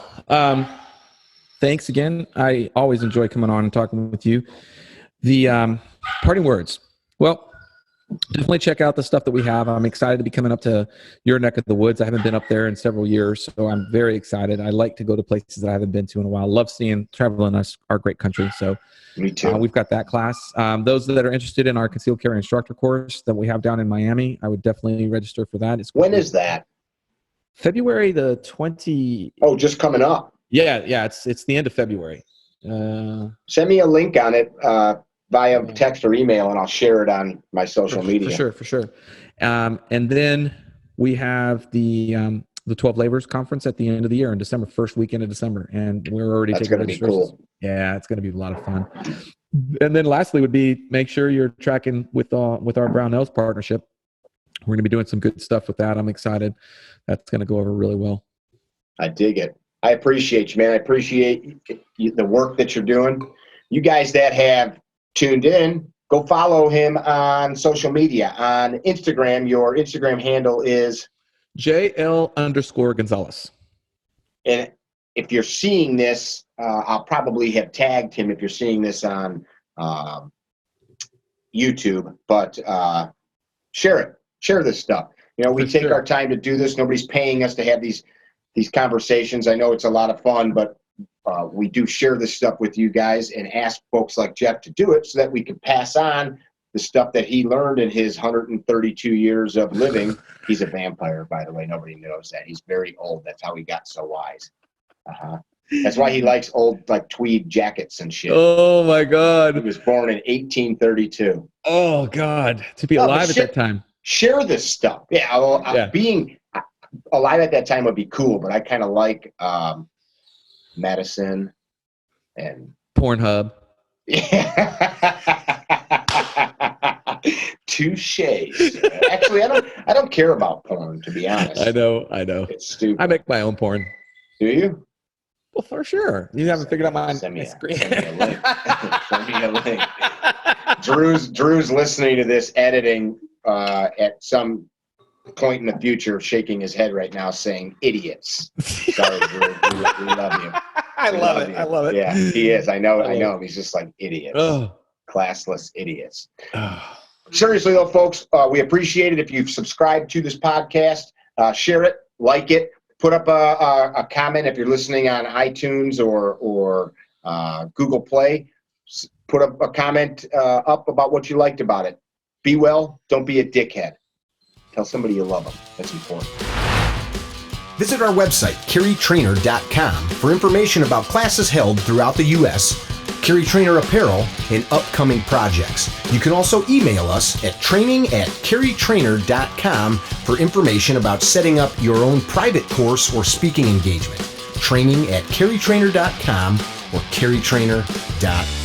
thanks again. I always enjoy coming on and talking with you. The parting words. Well, definitely check out the stuff that we have. I'm excited to be coming up to your neck of the woods. I haven't been up there in several years, so I'm very excited. I like to go to places that I haven't been to in a while. Love traveling our great country. So me too. We've got that class. Those that are interested in our concealed carry instructor course that we have down in Miami, I would definitely register for that. When is that? February the 20. Oh, just coming up. Yeah. It's the end of February. Send me a link on it via text or email, and I'll share it on my social media. For sure. And then we have the 12 Labors Conference at the end of the year in December, first weekend of December, and we're already taking registrations. Cool. Yeah, it's going to be a lot of fun. And then lastly would be make sure you're tracking with our Brown Nose partnership. We're going to be doing some good stuff with that. I'm excited. That's going to go over really well. I dig it. I appreciate you, man. I appreciate the work that you're doing. You guys that have tuned in, go follow him on social media. On Instagram, your Instagram handle is JL_Gonzales. And if you're seeing this, I'll probably have tagged him if you're seeing this on YouTube, but share it. Share this stuff. You know, we take our time to do this. Nobody's paying us to have these conversations. I know it's a lot of fun, but we do share this stuff with you guys and ask folks like Jeff to do it so that we can pass on the stuff that he learned in his 132 years of living. He's a vampire, by the way. Nobody knows that. He's very old. That's how he got so wise. That's why he likes old, like, tweed jackets and shit. Oh, my God. He was born in 1832. Oh, God. To be alive at that time. Share this stuff. Yeah, being alive at that time would be cool, but I kind of like medicine and Pornhub. Yeah. Touche. Actually, I don't care about porn, to be honest. I know. It's stupid. I make my own porn. Do you? Well, for sure. You haven't figured out my screen. Send me a link. Send me a link. Drew's listening to this editing at some point in the future, shaking his head right now, saying "idiots." Sorry, Drew. We love you. I love it. Yeah, he is. I know him. He's just like idiots. Classless idiots. Seriously though, folks, we appreciate it if you've subscribed to this podcast. Share it, like it, put up a comment if you're listening on iTunes or Google Play. Put up a comment up about what you liked about it. Be well. Don't be a dickhead. Tell somebody you love them. That's important. Visit our website, CarryTrainer.com, for information about classes held throughout the U.S., CarryTrainer apparel, and upcoming projects. You can also email us at training@CarryTrainer.com for information about setting up your own private course or speaking engagement. Training@CarryTrainer.com or CarryTrainer.com.